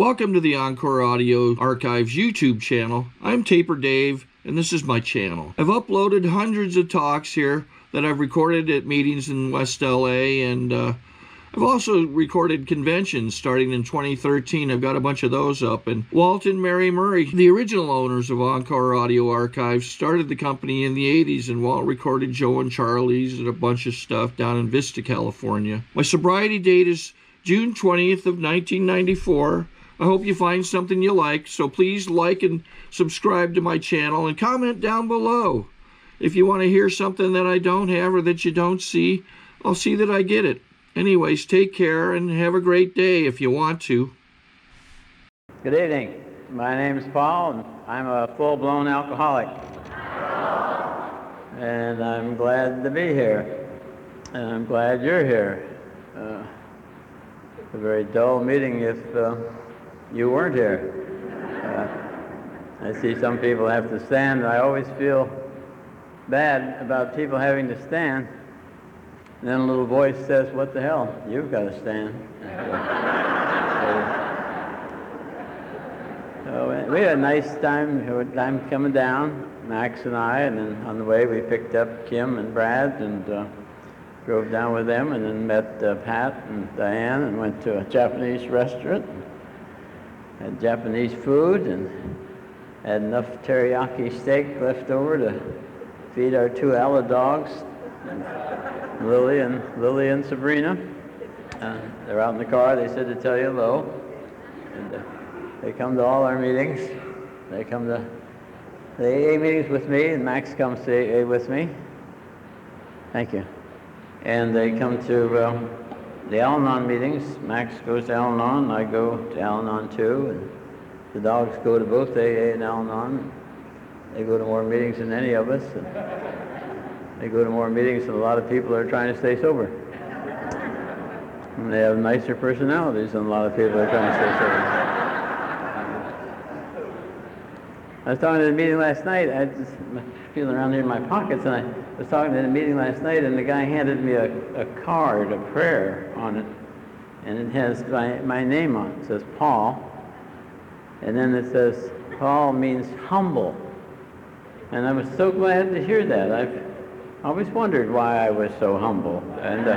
Welcome to the Encore Audio Archives YouTube channel. I'm Taper Dave, and this is my channel. I've uploaded hundreds of talks here that I've recorded at meetings in West LA, and I've also recorded conventions starting in 2013. I've got a bunch of those up. And Walt and Mary Murray, the original owners of Encore Audio Archives, started the company in the 80s, and Walt recorded Joe and Charlie's and a bunch of stuff down in Vista, California. My sobriety date is June 20th of 1994. I hope you find something you like, so please like and subscribe to my channel and comment down below. If you want to hear something that I don't have or that you don't see, I'll see that I get it. Anyways, take care and have a great day if you want to. Good evening. My name is Paul, and I'm a full-blown alcoholic. And I'm glad to be here. And I'm glad you're here. It's a very dull meeting if you weren't here. I see some people have to stand, and I always feel bad about people having to stand. And then a little voice says, "What the hell? You've got to stand." So we had a nice time coming down, Max and I, and then on the way we picked up Kim and Brad and drove down with them, and then met Pat and Diane and went to a Japanese restaurant. Had Japanese food and had enough teriyaki steak left over to feed our two Ala dogs, Lily and Sabrina. They're out in the car. They said to tell you hello. And they come to all our meetings. They come to the AA meetings with me, and Max comes to AA with me. Thank you. And they come to the Al-Anon meetings. Max goes to Al-Anon, I go to Al-Anon too, and the dogs go to both AA and Al-Anon. They go to more meetings than any of us, and they go to more meetings than a lot of people are trying to stay sober. And they have nicer personalities than a lot of people are trying to stay sober. I was talking at a meeting last night. I just feeling around here in my pockets, and I was talking at a meeting last night, and the guy handed me a card, a prayer on it, and it has my name on it. It says Paul, and then it says Paul means humble. And I was so glad to hear that. I've always wondered why I was so humble, and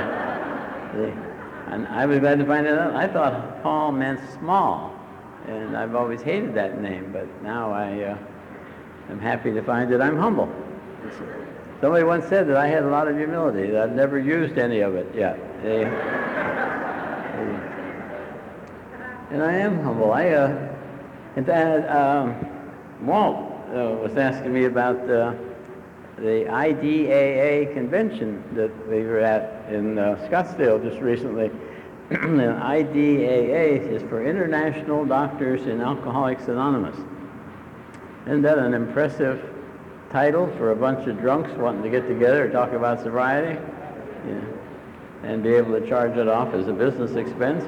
I was glad to find it out. I thought Paul meant small, and I've always hated that name, but now I'm happy to find that I'm humble. Somebody once said that I had a lot of humility, that I've never used any of it yet. And I am humble. Walt was asking me about the IDAA convention that we were at in Scottsdale just recently. The IDAA is for International Doctors in Alcoholics Anonymous. Isn't that an impressive title for a bunch of drunks wanting to get together and talk about sobriety? Yeah. And be able to charge it off as a business expense?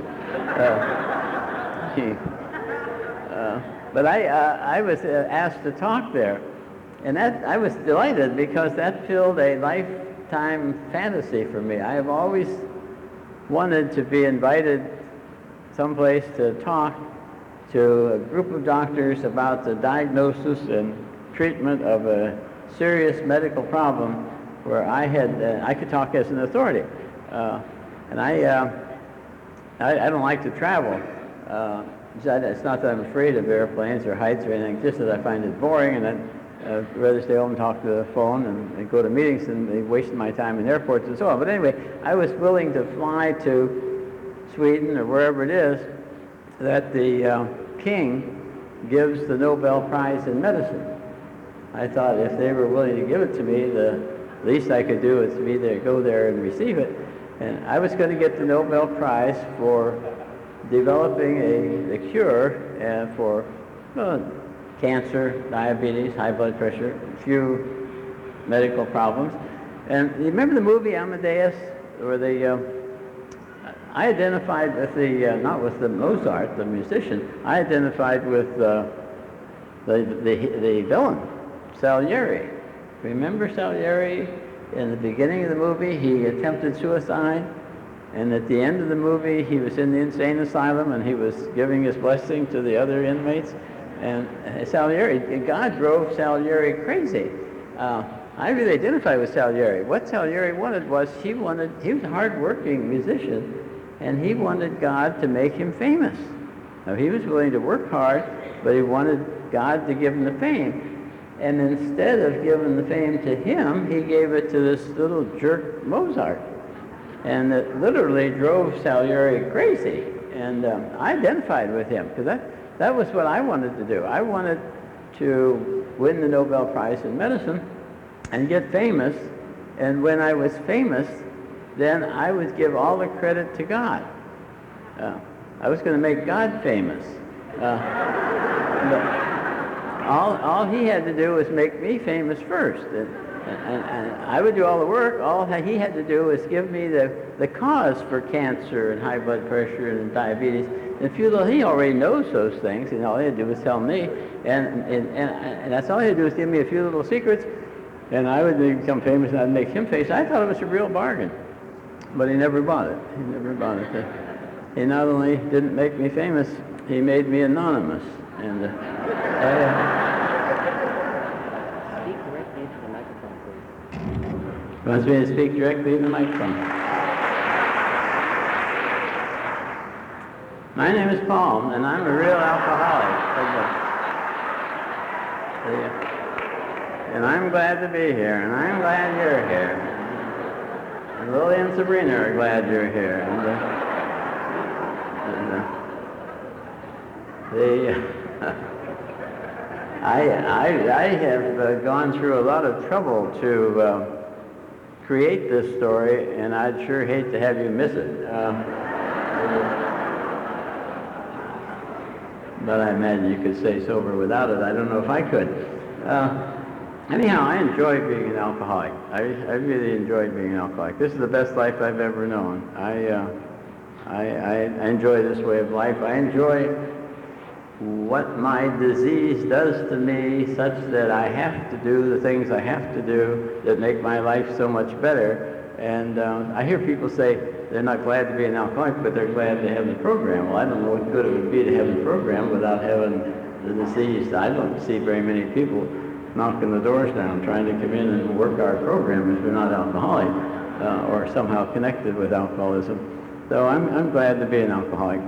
But I was asked to talk there, and I was delighted because that filled a lifetime fantasy for me. I have always wanted to be invited someplace to talk to a group of doctors about the diagnosis and treatment of a serious medical problem where I could talk as an authority. And I don't like to travel. It's not that I'm afraid of airplanes or heights or anything, just that I find it boring, and I'd rather stay home and talk to the phone and go to meetings than be wasting my time in airports and so on. But anyway, I was willing to fly to Sweden or wherever it is that the king gives the Nobel Prize in medicine. I thought if they were willing to give it to me, the least I could do is go there and receive it. And I was going to get the Nobel Prize for developing a cure for cancer, diabetes, high blood pressure, a few medical problems. And you remember the movie Amadeus, where I identified with not with the Mozart, the musician, I identified with the villain, Salieri. Remember Salieri? In the beginning of the movie, he attempted suicide, And at the end of the movie, he was in the insane asylum, and he was giving his blessing to the other inmates. And Salieri, God drove Salieri crazy. I really identify with Salieri. What Salieri wanted was, he was a hard-working musician, and he wanted God to make him famous. Now, he was willing to work hard, but he wanted God to give him the fame. And instead of giving the fame to him, he gave it to this little jerk Mozart. And it literally drove Salieri crazy. And I identified with him, because that was what I wanted to do. I wanted to win the Nobel Prize in medicine and get famous. And when I was famous, then I would give all the credit to God. I was going to make God famous. But all he had to do was make me famous first. And I would do all the work. All he had to do was give me the cause for cancer and high blood pressure and diabetes. And he already knows those things, and all he had to do was tell me. And that's all he had to do was give me a few little secrets, and I would become famous, and I'd make him famous. I thought it was a real bargain. But he never bought it. He never bought it. He not only didn't make me famous, he made me anonymous. And Speak directly into the microphone, please. he wants me to speak directly into the microphone. My name is Paul, and I'm a real alcoholic. And I'm glad to be here, and I'm glad you're here. And Lily and Sabrina are glad you're here. I have gone through a lot of trouble to create this story, and I'd sure hate to have you miss it. But I imagine you could stay sober without it. I don't know if I could. Anyhow, I enjoy being an alcoholic. I really enjoyed being an alcoholic. This is the best life I've ever known. I enjoy this way of life. I enjoy what my disease does to me, such that I have to do the things I have to do that make my life so much better. And I hear people say they're not glad to be an alcoholic, but they're glad to have the program. Well, I don't know what good it would be to have the program without having the disease. I don't see very many people knocking the doors down, trying to come in and work our program if they're not alcoholic or somehow connected with alcoholism. So I'm glad to be an alcoholic.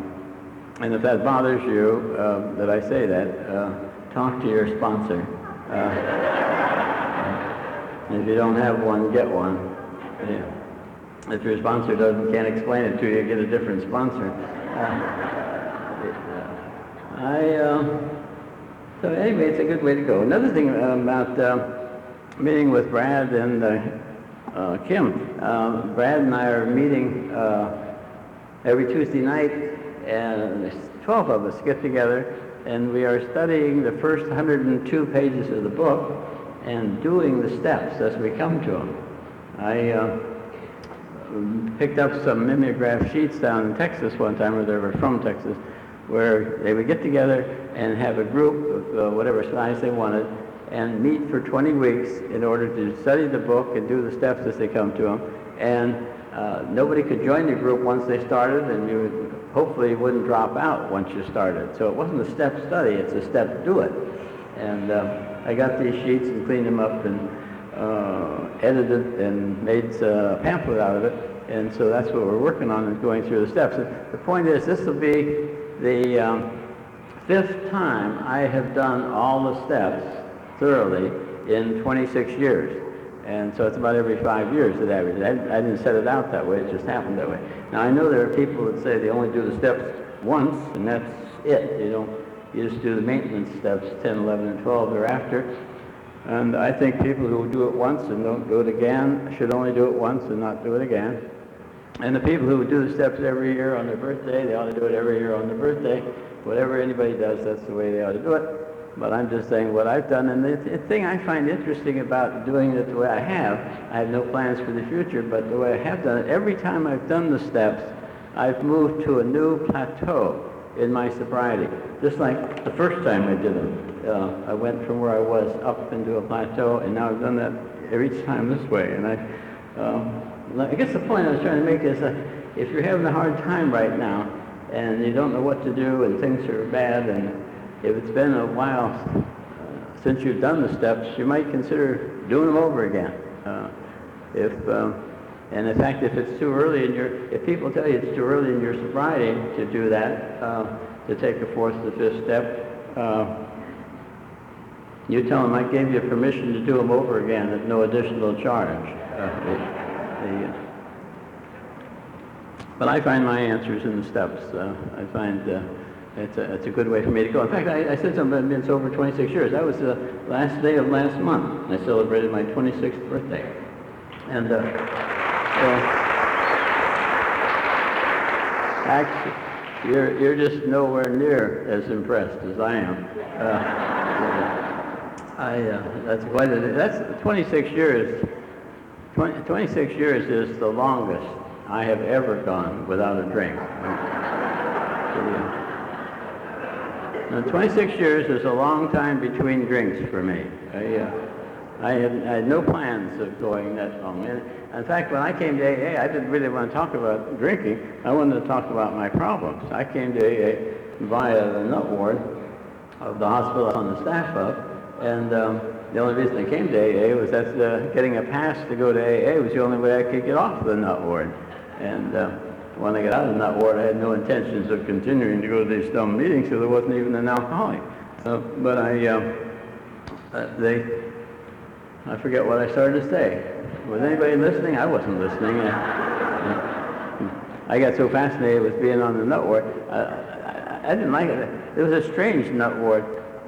And if that bothers you, that I say that, talk to your sponsor. If you don't have one, get one. Yeah. If your sponsor can't explain it to you, get a different sponsor. So anyway, it's a good way to go. Another thing about meeting with Brad and Kim. Brad and I are meeting every Tuesday night, and there's 12 of us get together, and we are studying the first 102 pages of the book and doing the steps as we come to them. I picked up some mimeograph sheets down in Texas one time, where they were from Texas, where they would get together and have a group of whatever size they wanted and meet for 20 weeks in order to study the book and do the steps as they come to them. And nobody could join the group once they started, and you hopefully wouldn't drop out once you started. So it wasn't a step study, it's a step do it. And I got these sheets and cleaned them up and edited and made a pamphlet out of it. And so that's what we're working on, is going through the steps. The point is, this will be the 5th time I have done all the steps thoroughly in 26 years. And so it's about every 5 years that average. I didn't set it out that way, it just happened that way. Now I know there are people that say they only do the steps once, and that's it. You just do the maintenance steps, 10, 11, and 12 thereafter. And I think people who do it once and don't do it again should only do it once and not do it again. And the people who do the steps every year on their birthday, they ought to do it every year on their birthday. Whatever anybody does, that's the way they ought to do it. But I'm just saying what I've done. And the thing I find interesting about doing it the way I have no plans for the future, but the way I have done it, every time I've done the steps, I've moved to a new plateau in my sobriety. Just like the first time I did them. I went from where I was up into a plateau, and now I've done that each time this way. And I guess the point I was trying to make is, if you're having a hard time right now and you don't know what to do and things are bad, and if it's been a while since you've done the steps, you might consider doing them over again. And in fact, if it's too early if people tell you it's too early in your sobriety to do that, to take the 4th to 5th step, you tell them I gave you permission to do them over again at no additional charge. But I find my answers in the steps. I find it's a good way for me to go. In fact, I said something, I've been sober 26 years. That was the last day of last month. I celebrated my 26th birthday. And actually, you're just nowhere near as impressed as I am. That's quite that's 26 years. 26 years is the longest I have ever gone without a drink. Now, 26 years is a long time between drinks for me. I had no plans of going that long. In fact, when I came to AA, I didn't really want to talk about drinking. I wanted to talk about my problems. I came to AA via the nut ward of the hospital I was on the staff of, and the only reason I came to AA was that getting a pass to go to AA was the only way I could get off the nut ward. And when I got out of the nut ward, I had no intentions of continuing to go to these dumb meetings, so there wasn't even an alcoholic. But I forget what I started to say. Was anybody listening? I wasn't listening. I got so fascinated with being on the nut ward. I didn't like it. It was a strange nut ward.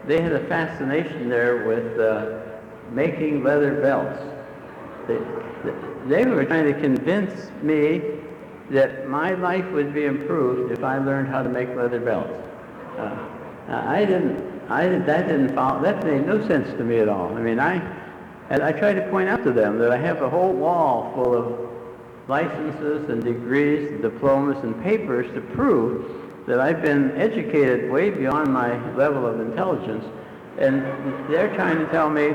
They had a fascination there with making leather belts. They were trying to convince me that my life would be improved if I learned how to make leather belts. That made no sense to me at all. I mean, I try to point out to them that I have a whole wall full of licenses and degrees, and diplomas and papers to prove that I've been educated way beyond my level of intelligence, and they're trying to tell me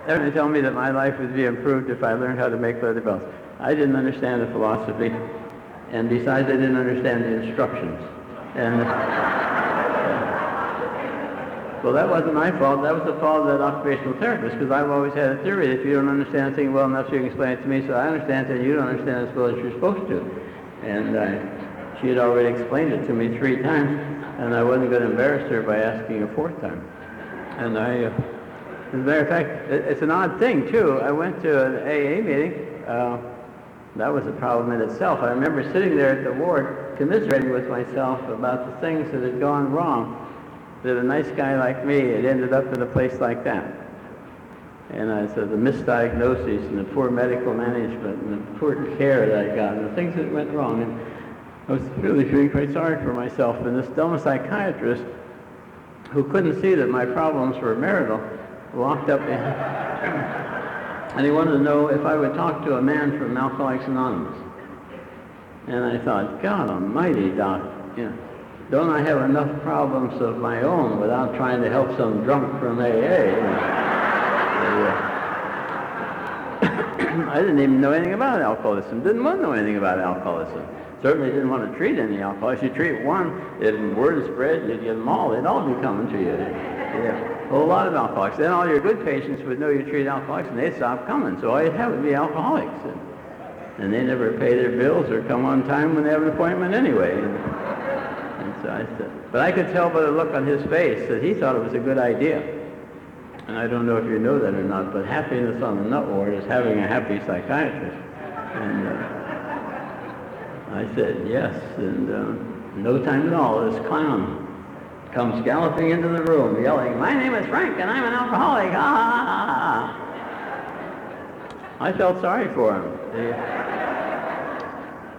that my life would be improved if I learned how to make leather belts. I didn't understand the philosophy, and besides, I didn't understand the instructions. And well, that wasn't my fault. That was the fault of that occupational therapist, because I've always had a theory that if you don't understand a thing well enough, so you can explain it to me, so I understand it, and you don't understand it as well as you're supposed to. And she had already explained it to me 3 times, and I wasn't going to embarrass her by asking a 4th time. And as a matter of fact, it's an odd thing, too. I went to an AA meeting. That was a problem in itself. I remember sitting there at the ward commiserating with myself about the things that had gone wrong, that a nice guy like me had ended up in a place like that. And I said the misdiagnoses and the poor medical management and the poor care that I got and the things that went wrong. And I was really feeling quite sorry for myself. And this dumb psychiatrist, who couldn't see that my problems were marital, walked up and he wanted to know if I would talk to a man from Alcoholics Anonymous. And I thought, God almighty, Doc, don't I have enough problems of my own without trying to help some drunk from AA? I didn't even know anything about alcoholism. Didn't want to know anything about alcoholism. Certainly didn't want to treat any alcoholics. You treat one, word spread, you'd get them all. They'd all be coming to you. A whole lot of alcoholics. Then all your good patients would know you treat alcoholics, and they'd stop coming. So all you'd have would be alcoholics. And they never pay their bills or come on time when they have an appointment anyway. And so I said, but I could tell by the look on his face that he thought it was a good idea. And I don't know if you know that or not, but happiness on the nut ward is having a happy psychiatrist. And I said yes, and no time at all, this clown comes galloping into the room, yelling, "My name is Frank, and I'm an alcoholic, ha ha ha ha." I felt sorry for him.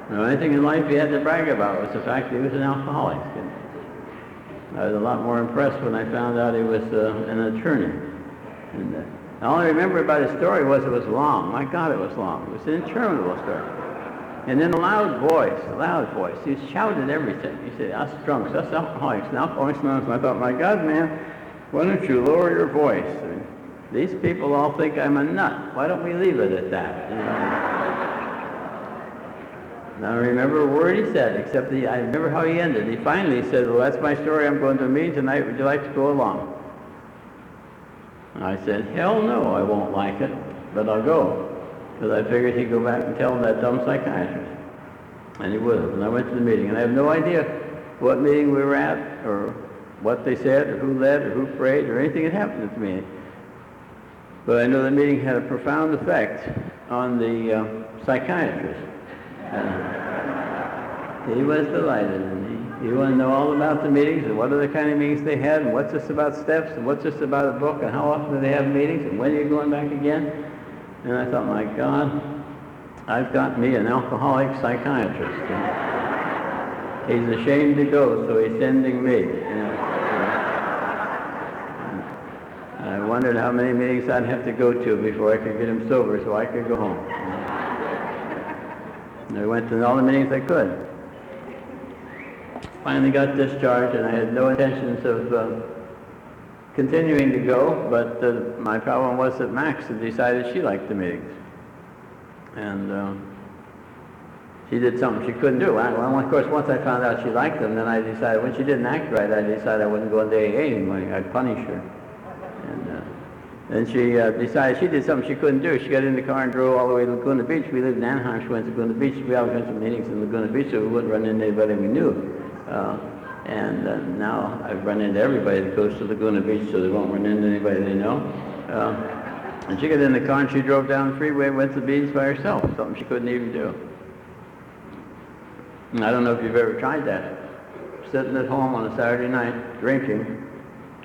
The only thing in life he had to brag about was the fact that he was an alcoholic. And I was a lot more impressed when I found out he was an attorney. And all I remember about his story was it was long. My God, it was long. It was an interminable story. And in a loud voice, he shouted everything. He said, "Us drunks, us alcoholics, and Alcoholics Anonymous." And I thought, my God, man, why don't you lower your voice? I mean, these people all think I'm a nut. Why don't we leave it at that? And I don't remember a word he said, except I remember how he ended. He finally said, well, that's my story. I'm going to a meeting tonight. Would you like to go along? And I said, hell no, I won't like it, but I'll go. Because I figured he'd go back and tell that dumb psychiatrist. And he would have. And I went to the meeting. And I have no idea what meeting we were at, or what they said, or who led, or who prayed, or anything that happened at the meeting. But I know the meeting had a profound effect on the psychiatrist. He was delighted, and he wanted to know all about the meetings, and what other kind of meetings they had, and what's this about steps, and what's this about a book, and how often do they have meetings, and when are you going back again? And I thought, my God, I've got me an alcoholic psychiatrist. He's ashamed to go, so he's sending me. I wondered how many meetings I'd have to go to before I could get him sober so I could go home. And I went to all the meetings I could. Finally got discharged, and I had no intentions of continuing to go, but my problem was that Max had decided she liked the meetings. And she did something she couldn't do. Well, of course, once I found out she liked them, then I decided, when she didn't act right, I decided I wouldn't go into AA anymore. I'd punish her. And she decided she did something she couldn't do. She got in the car and drove all the way to Laguna Beach. We lived in Anaheim. She went to Laguna Beach. We always went to meetings in Laguna Beach, so we wouldn't run into anybody we knew. Now I've run into everybody that goes to Laguna Beach, so they won't run into anybody they know. And she got in the car and she drove down the freeway and went to the meetings by herself, something she couldn't even do. And I don't know if you've ever tried that. Sitting at home on a Saturday night, drinking,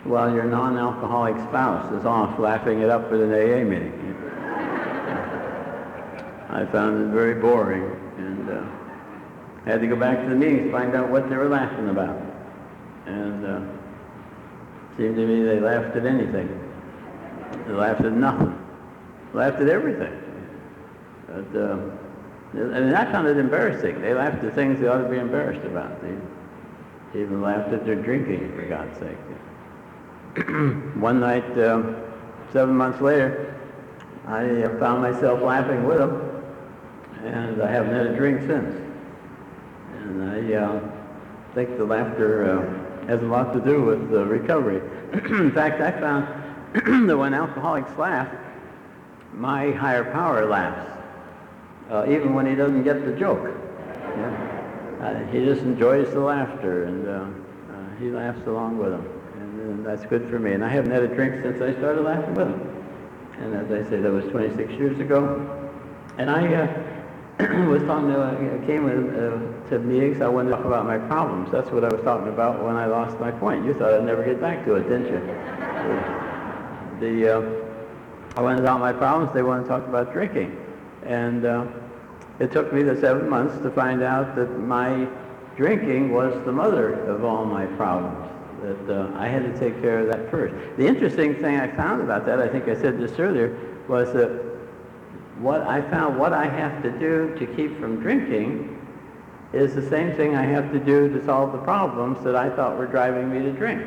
while your non-alcoholic spouse is off laughing it up at an AA meeting. I found it very boring, and had to go back to the meetings to find out what they were laughing about. And it seemed to me they laughed at anything. They laughed at nothing. They laughed at everything. But, I found it embarrassing. They laughed at things they ought to be embarrassed about. They even laughed at their drinking, for God's sake. One night, 7 months later, I found myself laughing with them, and I haven't had a drink since. And I think the laughter has a lot to do with recovery. In fact, I found that when alcoholics laugh, my higher power laughs, even when he doesn't get the joke. He just enjoys the laughter, and he laughs along with them. And that's good for me. And I haven't had a drink since I started laughing with him. And as I say, that was 26 years ago. And I was talking to, I came to meetings, I wanted to talk about my problems. That's what I was talking about when I lost my point. You thought I'd never get back to it, didn't you? I wanted to talk about my problems, they wanted to talk about drinking. And it took me the 7 months to find out that my drinking was the mother of all my problems. That I had to take care of that first. The interesting thing I found about that, I think I said this earlier, was that what I have to do to keep from drinking is the same thing I have to do to solve the problems that I thought were driving me to drink.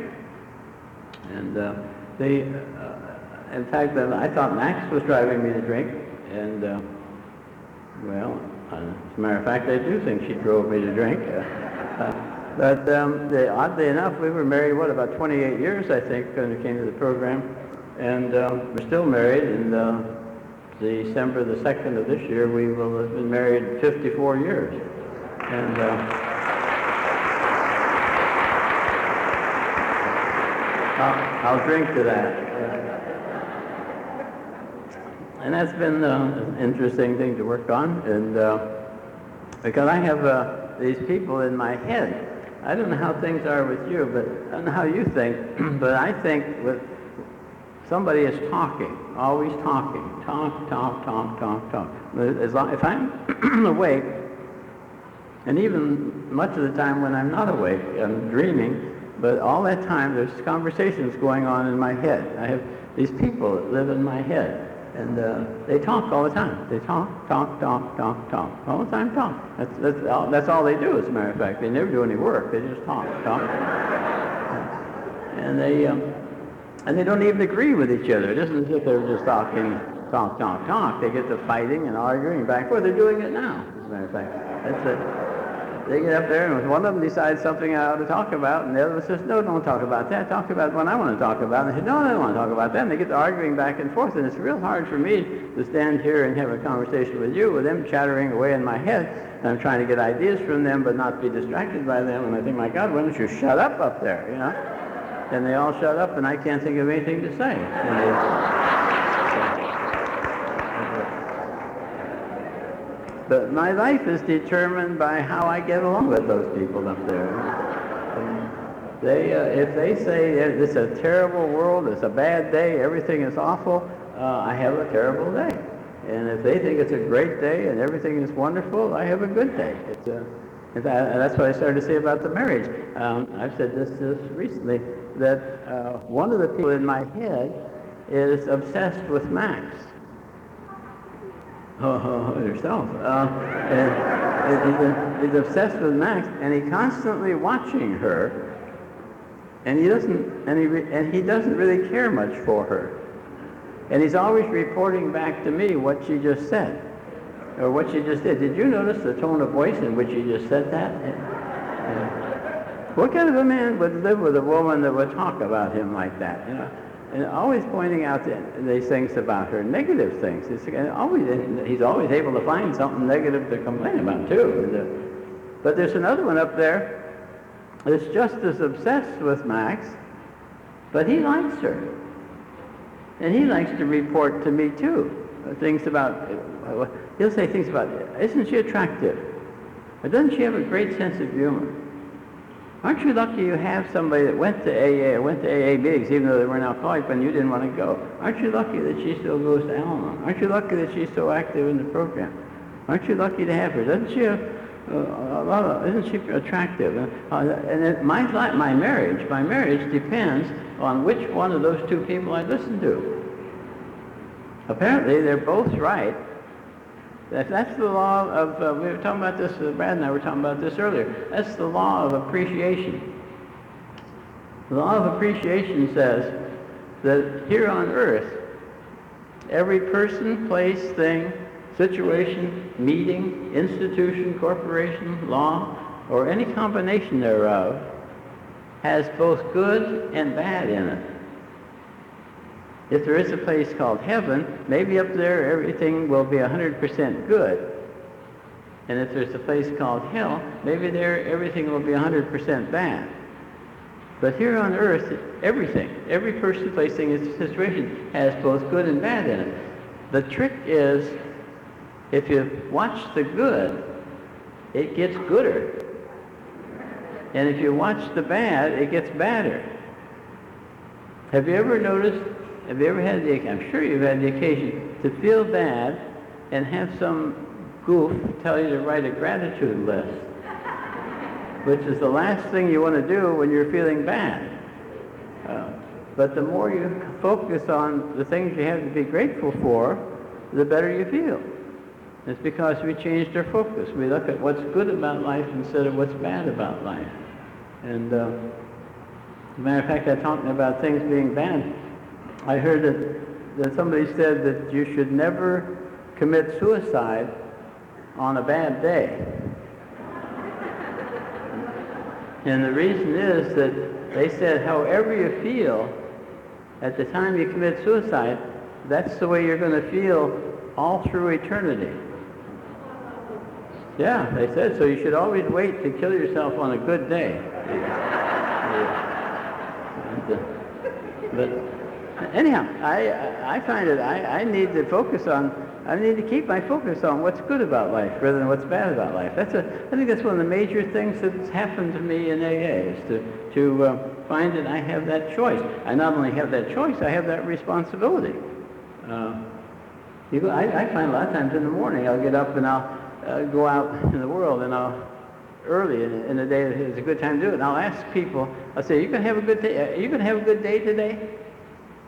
And in fact, I thought Max was driving me to drink, and well, as a matter of fact, I do think she drove me to drink. But oddly enough, we were married, about 28 years, I think, when we came to the program. And we're still married, and December the 2nd of this year, we will have been married 54 years. And I'll drink to that. And that's been an interesting thing to work on. And because I have these people in my head. I don't know how things are with you, but I don't know how you think, but I think with somebody is talking, always talking, talk. If I'm awake, and even much of the time when I'm not awake, I'm dreaming, but all that time there's conversations going on in my head. I have these people that live in my head. And they talk all the time. They talk. All the time talk. That's all they do, as a matter of fact. They never do any work. They just talk. And they don't even agree with each other. It isn't as if they're just talking, talk. They get to fighting and arguing back. Well, they're doing it now, as a matter of fact. That's it. They get up there, and one of them decides something I ought to talk about, and the other one says, no, don't talk about that. Talk about what I want to talk about. And they say, no, I don't want to talk about that. And they get to arguing back and forth, and it's real hard for me to stand here and have a conversation with you with them chattering away in my head. And I'm trying to get ideas from them, but not be distracted by them. And I think, my God, why don't you shut up there, you know? And they all shut up, and I can't think of anything to say. But my life is determined by how I get along with those people up there. If they say it's a terrible world, it's a bad day, everything is awful, I have a terrible day. And if they think it's a great day and everything is wonderful, I have a good day. That's what I started to say about the marriage. I've said this recently, that one of the people in my head is obsessed with Max. Yourself. He's obsessed with Max, and he's constantly watching her, and he doesn't really care much for her, and he's always reporting back to me what she just said, or what she just did. Did you notice the tone of voice in which he just said that? What kind of a man would live with a woman that would talk about him like that? You know? And always pointing out these things about her, negative things. He's always able to find something negative to complain about, too. But there's another one up there that's just as obsessed with Max, but he likes her. And he likes to report to me, too, things about, he'll say things about, isn't she attractive? Or doesn't she have a great sense of humor? Aren't you lucky you have somebody that went to AA or went to AA meetings, even though they weren't alcoholic, when you didn't want to go? Aren't you lucky that she still goes to Al-Anon? Aren't you lucky that she's so active in the program? Aren't you lucky to have her? Doesn't she have isn't she attractive? And my marriage depends on which one of those two people I listen to. Apparently, they're both right. That's the law of, we were talking about this, Brad and I were talking about this earlier. That's the law of appreciation. The law of appreciation says that here on earth, every person, place, thing, situation, meeting, institution, corporation, law, or any combination thereof has both good and bad in it. If there is a place called heaven, maybe up there everything will be 100% good. And if there's a place called hell, maybe there everything will be 100% bad. But here on earth, everything, every person, place, thing, and situation has both good and bad in it. The trick is, if you watch the good, it gets gooder. And if you watch the bad, it gets badder. Have you ever noticed, have you ever had I'm sure you've had the occasion to feel bad and have some goof tell you to write a gratitude list, which is the last thing you want to do when you're feeling bad. But the more you focus on the things you have to be grateful for, the better you feel. It's because we changed our focus. We look at what's good about life instead of what's bad about life. And as a matter of fact, I'm talking about things being bad. I heard that somebody said that you should never commit suicide on a bad day. And the reason is that they said however you feel at the time you commit suicide, that's the way you're going to feel all through eternity. Yeah, they said, so you should always wait to kill yourself on a good day. But anyhow, I find it, I need to focus on, I need to keep my focus on what's good about life rather than what's bad about life. I think that's one of the major things that's happened to me in AA, is to find that I have that choice. I not only have that choice, I have that responsibility. I find a lot of times in the morning I'll get up and I'll go out in the world, and I'll early in the day it's a good time to do it. And I'll ask people, I'll say, "You gonna have a good day? Are you gonna have a good day today?"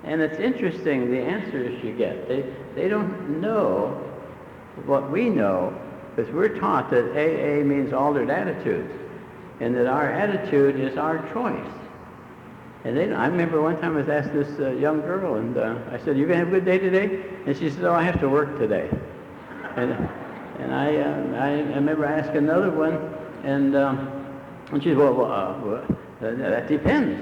And it's interesting the answers you get. They don't know what we know, because we're taught that AA means altered attitudes, and that our attitude is our choice. And I remember one time I was asked this young girl, and I said, "You gonna have a good day today?" And she said, "Oh, I have to work today." And I remember I asked another one, and she said, well, that depends.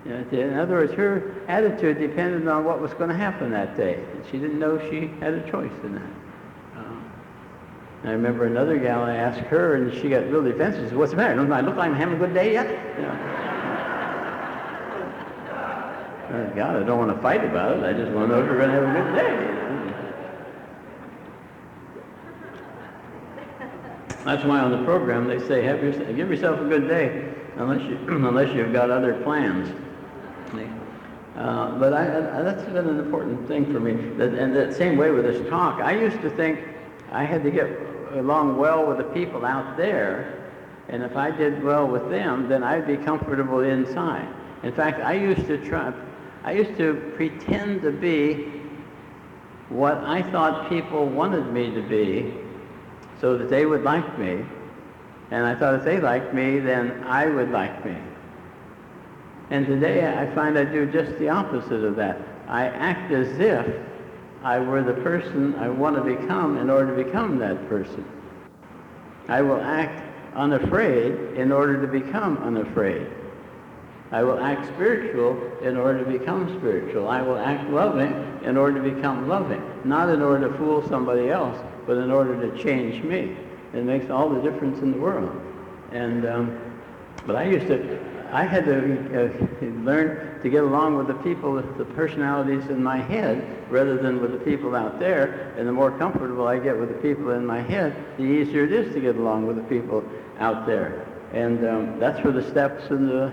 You know, in other words, her attitude depended on what was going to happen that day. She didn't know she had a choice in that. I remember another gal, I asked her, and she got real defensive. She said, what's the matter? Don't I look like I'm having a good day yet? You know. God, I don't want to fight about it. I just want to know if you're going to have a good day. You know. That's why on the program they say, give yourself a good day, unless you've got other plans. But that's been an important thing for me. And that same way with this talk, I used to think I had to get along well with the people out there, and if I did well with them, then I'd be comfortable inside. In fact, I used to pretend to be what I thought people wanted me to be so that they would like me, and I thought if they liked me, then I would like me. And today I find I do just the opposite of that. I act as if I were the person I want to become in order to become that person. I will act unafraid in order to become unafraid. I will act spiritual in order to become spiritual. I will act loving in order to become loving. Not in order to fool somebody else, but in order to change me. It makes all the difference in the world. And but I had to learn to get along with the people, the personalities in my head, rather than with the people out there. And the more comfortable I get with the people in my head, the easier it is to get along with the people out there. And that's where the steps in the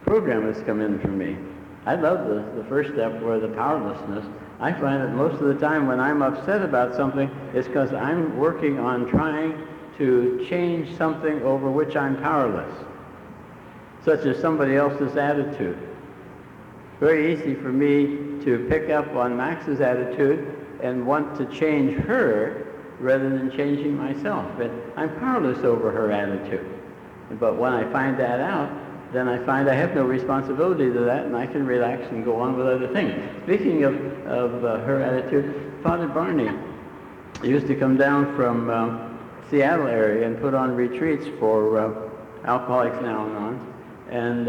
program has come in for me. I love the first step, where the powerlessness. I find that most of the time when I'm upset about something, it's because I'm working on trying to change something over which I'm powerless, such as somebody else's attitude. Very easy for me to pick up on Max's attitude and want to change her rather than changing myself. But I'm powerless over her attitude. But when I find that out, then I find I have no responsibility to that, and I can relax and go on with other things. Speaking of her attitude, Father Barney used to come down from Seattle area and put on retreats for alcoholics and Al-Anon. And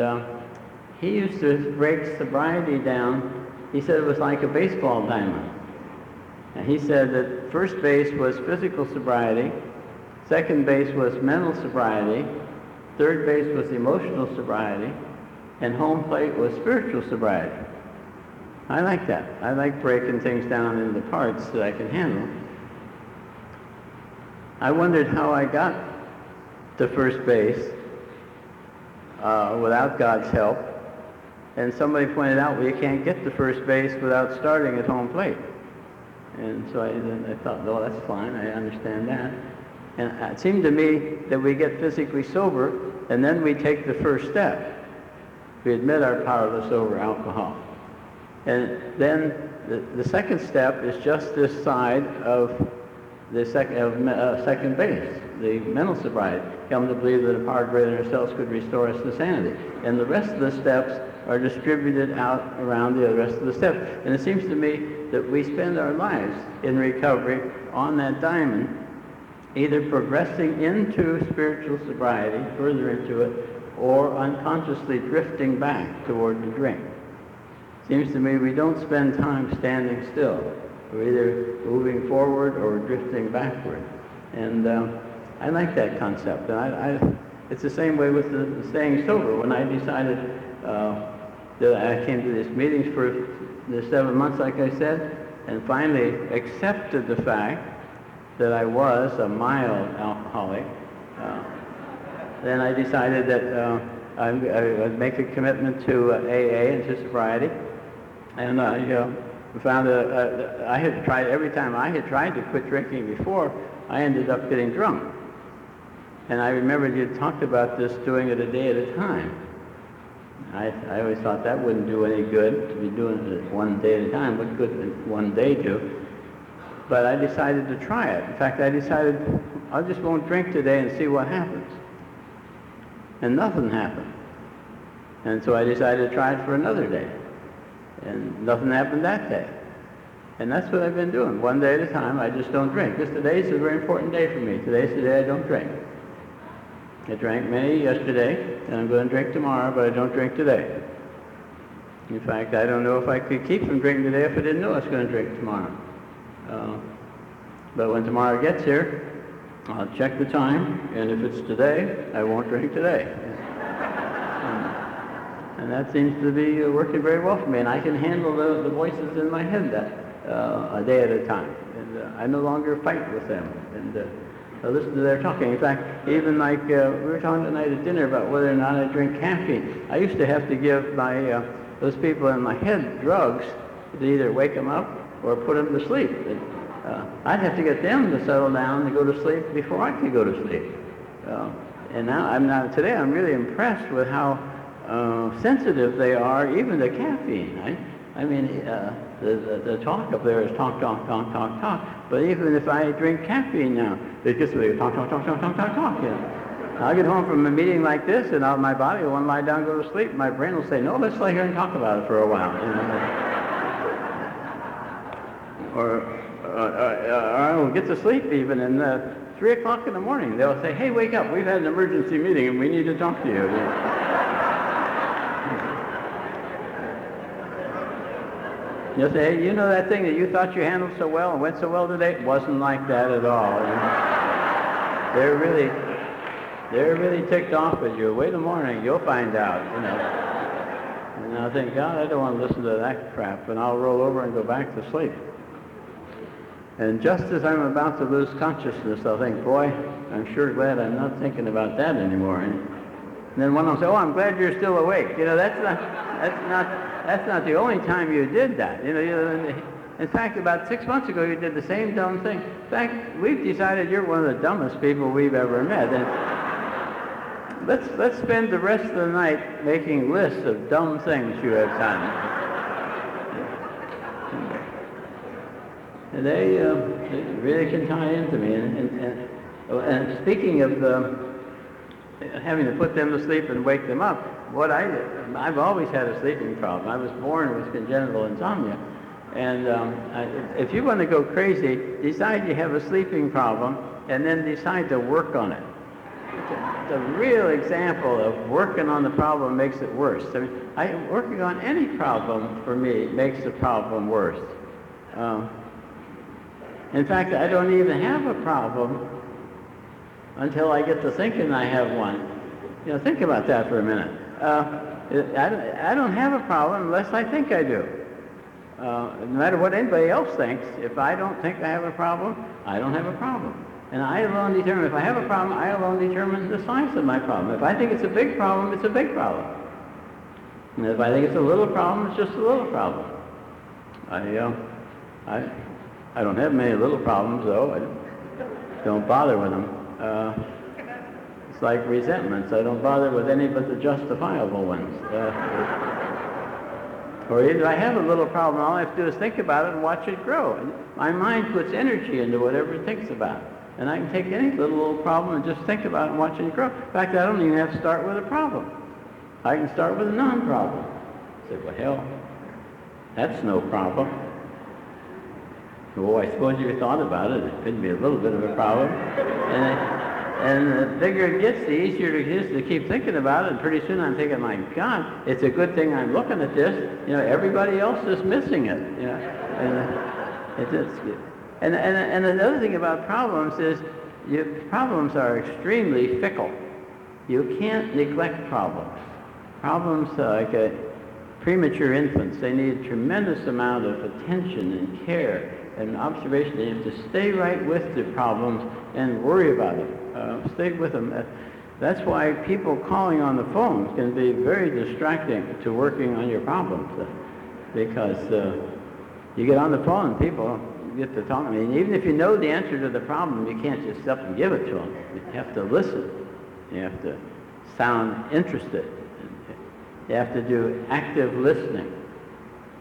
he used to break sobriety down. He said it was like a baseball diamond. And he said that first base was physical sobriety, second base was mental sobriety, third base was emotional sobriety, and home plate was spiritual sobriety. I like that. I like breaking things down into parts that I can handle. I wondered how I got to first base without God's help, and somebody pointed out, well, you can't get to first base without starting at home plate. And so I thought, well, that's fine, I understand that. And it seemed to me that we get physically sober, and then we take the first step. We admit our powerless over alcohol. And then the second step is just this side of the second base, the mental sobriety. Come to believe that a power greater than ourselves could restore us to sanity. And the rest of the steps are distributed out around the rest of the steps. And it seems to me that we spend our lives in recovery on that diamond, either progressing into spiritual sobriety, further into it, or unconsciously drifting back toward the drink. Seems to me we don't spend time standing still. We're either moving forward or drifting backward. And I like that concept. And it's the same way with the staying sober. When I decided that I came to these meetings for the 7 months, like I said, and finally accepted the fact that I was a mild alcoholic, then I decided that I would make a commitment to AA and to sobriety. And I found that I had tried, every time I had tried to quit drinking before, I ended up getting drunk. And I remembered you talked about this, doing it a day at a time. I always thought that wouldn't do any good, to be doing it one day at a time. What good would one day do? But I decided to try it. In fact, I decided I just won't drink today and see what happens. And nothing happened. And so I decided to try it for another day. And nothing happened that day. And that's what I've been doing. One day at a time, I just don't drink. Today's a very important day for me. Today's the day I don't drink. I drank many yesterday, and I'm going to drink tomorrow, but I don't drink today. In fact, I don't know if I could keep from drinking today if I didn't know I was going to drink tomorrow. But when tomorrow gets here, I'll check the time, and if it's today, I won't drink today. And that seems to be working very well for me, and I can handle the voices in my head a day at a time. And I no longer fight with them, and I listen to their talking. In fact, even like we were talking tonight at dinner about whether or not I drink caffeine. I used to have to give those people in my head drugs to either wake them up or put them to sleep. And, I'd have to get them to settle down to go to sleep before I could go to sleep. And now, today I'm really impressed with how sensitive they are, even to caffeine. I mean, the talk up there is talk. But even if I drink caffeine now, it gets me talk. You know. I'll get home from a meeting like this, and my body will want to lie down and go to sleep. My brain will say, no, let's lay here and talk about it for a while. You know? Or I will get to sleep even, and 3 o'clock in the morning, they'll say, hey, wake up, we've had an emergency meeting, and we need to talk to you. You'll say, hey, you know that thing that you thought you handled so well and went so well today? It wasn't like that at all. You know? They're really ticked off at you. Wait till morning, you'll find out, you know. And I'll think, God, I don't want to listen to that crap, and I'll roll over and go back to sleep. And just as I'm about to lose consciousness, I'll think, boy, I'm sure glad I'm not thinking about that anymore. And then one will say, oh, I'm glad you're still awake. You know, that's not the only time you did that. You know, in fact, about 6 months ago, you did the same dumb thing. In fact, we've decided you're one of the dumbest people we've ever met. And let's spend the rest of the night making lists of dumb things you have done. And they really can tie into me. And speaking of having to put them to sleep and wake them up, I've always had a sleeping problem. I was born with congenital insomnia. And if you want to go crazy, decide you have a sleeping problem and then decide to work on it. It's a real example of working on the problem makes it worse. I mean, working on any problem for me makes the problem worse. In fact, I don't even have a problem until I get to thinking I have one. You know, think about that for a minute. I don't have a problem unless I think I do. No matter what anybody else thinks, if I don't think I have a problem, I don't have a problem. And I alone determine, if I have a problem, I alone determine the size of my problem. If I think it's a big problem, it's a big problem. And if I think it's a little problem, it's just a little problem. I don't have many little problems, though. I don't bother with them. It's like resentments. I don't bother with any but the justifiable ones. Or either I have a little problem, all I have to do is think about it and watch it grow. And my mind puts energy into whatever it thinks about. And I can take any little problem and just think about it and watch it grow. In fact, I don't even have to start with a problem. I can start with a non-problem. I say, well, hell, that's no problem. Oh, I suppose you thought about it. It could be a little bit of a problem. And the bigger it gets, the easier it is to keep thinking about it. And pretty soon I'm thinking, my God, it's a good thing I'm looking at this. You know, everybody else is missing it. You know, and another thing about problems is problems are extremely fickle. You can't neglect problems. Problems like premature infants, they need a tremendous amount of attention and care and observation. They have to stay right with the problems and worry about them. Stay with them. That's why people calling on the phone can be very distracting to working on your problems, because you get on the phone and people get to talk. I mean, even if you know the answer to the problem, you can't just up and give it to them. You have to listen. You have to sound interested. You have to do active listening.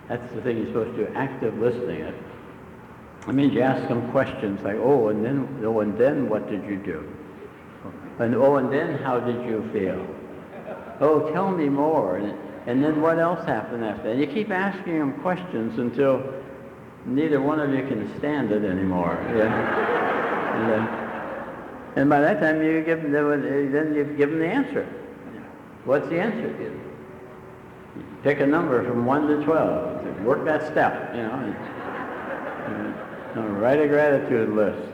That's the thing you're supposed to do, active listening. That means you ask them questions like, oh, and then what did you do? And then how did you feel? Oh, tell me more. And then what else happened after that? And you keep asking them questions until neither one of you can stand it anymore. And by that time, you give them, then you've given the answer. What's the answer? You pick a number from 1 to 12. Work that step, and write a gratitude list.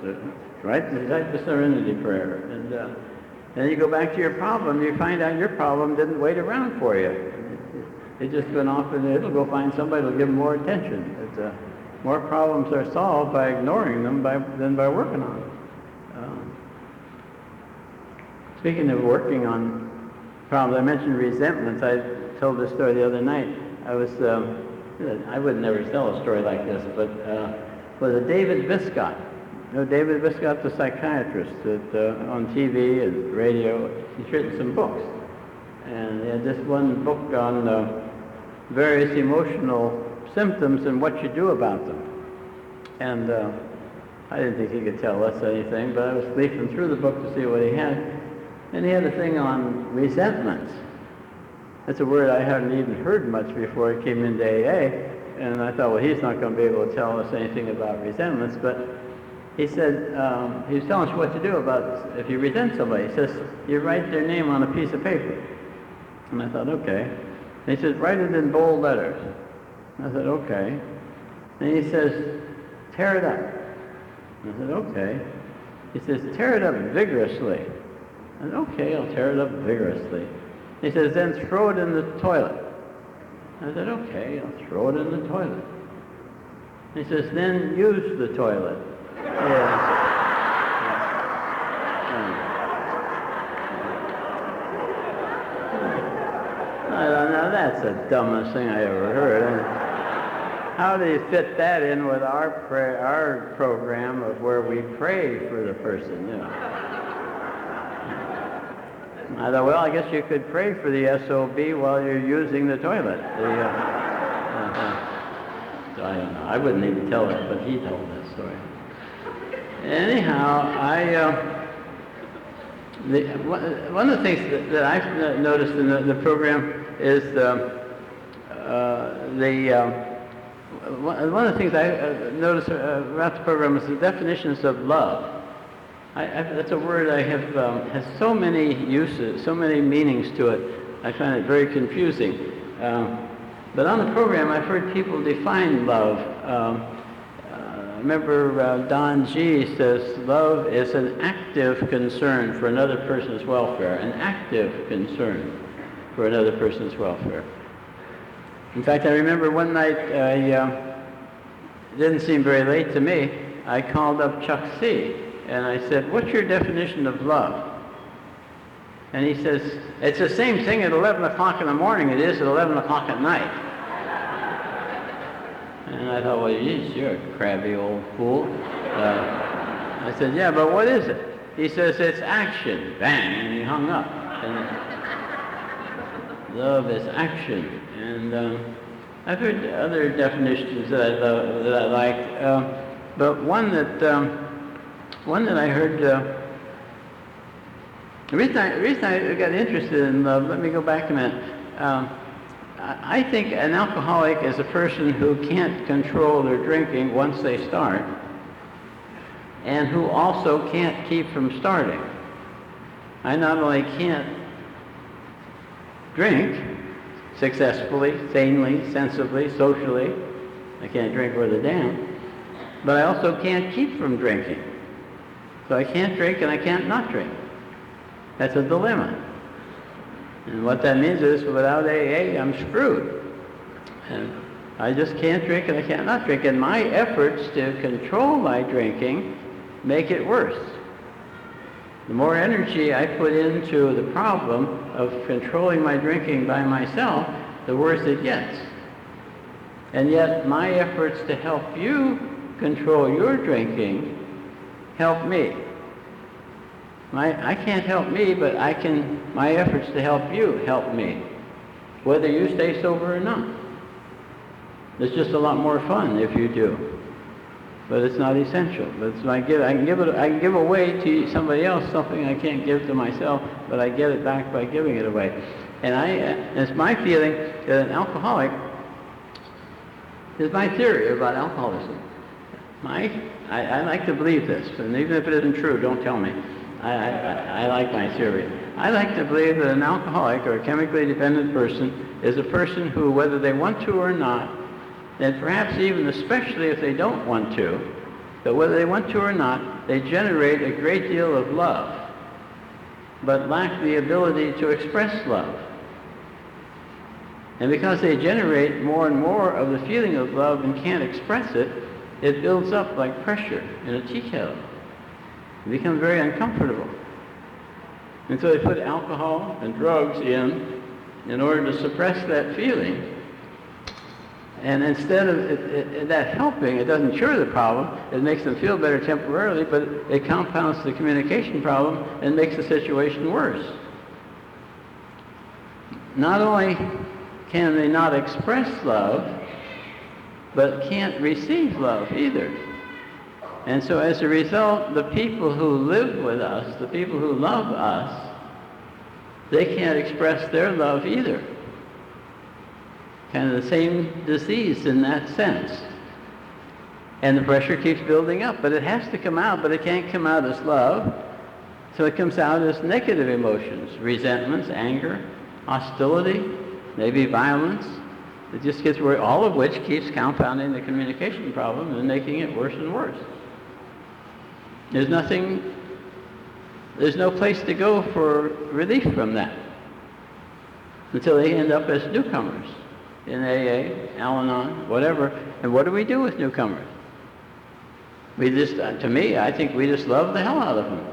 Write the serenity prayer. And then you go back to your problem. You find out your problem didn't wait around for you. It just went off, and it'll go find somebody who'll give them more attention. More problems are solved by ignoring them than by working on them. Speaking of working on problems, I mentioned resentments. I told this story the other night. I would never tell a story like this, but was a David Viscott. You know David Viscott, the psychiatrist, on TV and radio. He's written some books. And he had this one book on various emotional symptoms and what you do about them. And I didn't think he could tell us anything, but I was leafing through the book to see what he had. And he had a thing on resentments. That's a word I hadn't even heard much before I came into AA. And I thought, well, he's not going to be able to tell us anything about resentments. But he said, he was telling us what to do about if you resent somebody. He says, you write their name on a piece of paper. And I thought, okay. And he says, write it in bold letters. I said, okay. And he says, tear it up. I said, okay. He says, tear it up vigorously. I said, okay, I'll tear it up vigorously. He says, then throw it in the toilet. I said, okay, I'll throw it in the toilet. He says, then use the toilet. Now that's the dumbest thing I ever heard. How do you fit that in with our program of where we pray for the person? I thought, well, I guess you could pray for the SOB while you're using the toilet. So I don't know. I wouldn't even tell it, but he told that story. Anyhow, one of the things that I've noticed in the program is one of the things I noticed about the program is the definitions of love. That's a word I have has so many uses, so many meanings to it. I find it very confusing. But on the program, I've heard people define love. Remember, Don G. says love is an active concern for another person's welfare. An active concern for another person's welfare. In fact, I remember one night, it didn't seem very late to me, I called up Chuck C. and I said, what's your definition of love? And he says, it's the same thing at 11 o'clock in the morning it is at 11 o'clock at night. And I thought, well, geez, you're a crabby old fool. I said, yeah, but what is it? He says, it's action. Bang, and he hung up. And love is action. And I've heard other definitions that I liked, but one that I heard. The reason I got interested in love, let me go back a minute. I think an alcoholic is a person who can't control their drinking once they start, and who also can't keep from starting. I not only can't drink successfully, sanely, sensibly, socially, I can't drink worth a damn, but I also can't keep from drinking. So I can't drink and I can't not drink. That's a dilemma. And what that means is without AA, I'm screwed. And I just can't drink and I can't not drink. And my efforts to control my drinking make it worse. The more energy I put into the problem of controlling my drinking by myself, the worse it gets. And yet my efforts to help you control your drinking help me. I can't help me, but my efforts to help you help me, whether you stay sober or not. It's just a lot more fun if you do, but it's not essential. But I can give away to somebody else something I can't give to myself, but I get it back by giving it away. And it's my feeling that an alcoholic is my theory about alcoholism. I like to believe this, and even if it isn't true, don't tell me. I like my theory. I like to believe that an alcoholic or a chemically dependent person is a person who, whether they want to or not, and perhaps even especially if they don't want to, but whether they want to or not, they generate a great deal of love, but lack the ability to express love. And because they generate more and more of the feeling of love and can't express it, it builds up like pressure in a tea kettle. It becomes very uncomfortable. And so they put alcohol and drugs in order to suppress that feeling. And instead of that helping, it doesn't cure the problem. It makes them feel better temporarily, but it compounds the communication problem and makes the situation worse. Not only can they not express love, but can't receive love either. And so as a result, the people who live with us, the people who love us, they can't express their love either. Kind of the same disease in that sense. And the pressure keeps building up, but it has to come out, but it can't come out as love. So it comes out as negative emotions, resentments, anger, hostility, maybe violence. It just gets worse, all of which keeps compounding the communication problem and making it worse and worse. There's no place to go for relief from that until they end up as newcomers in AA, Al-Anon, whatever. And what do we do with newcomers? We just, to me, I think we just love the hell out of them.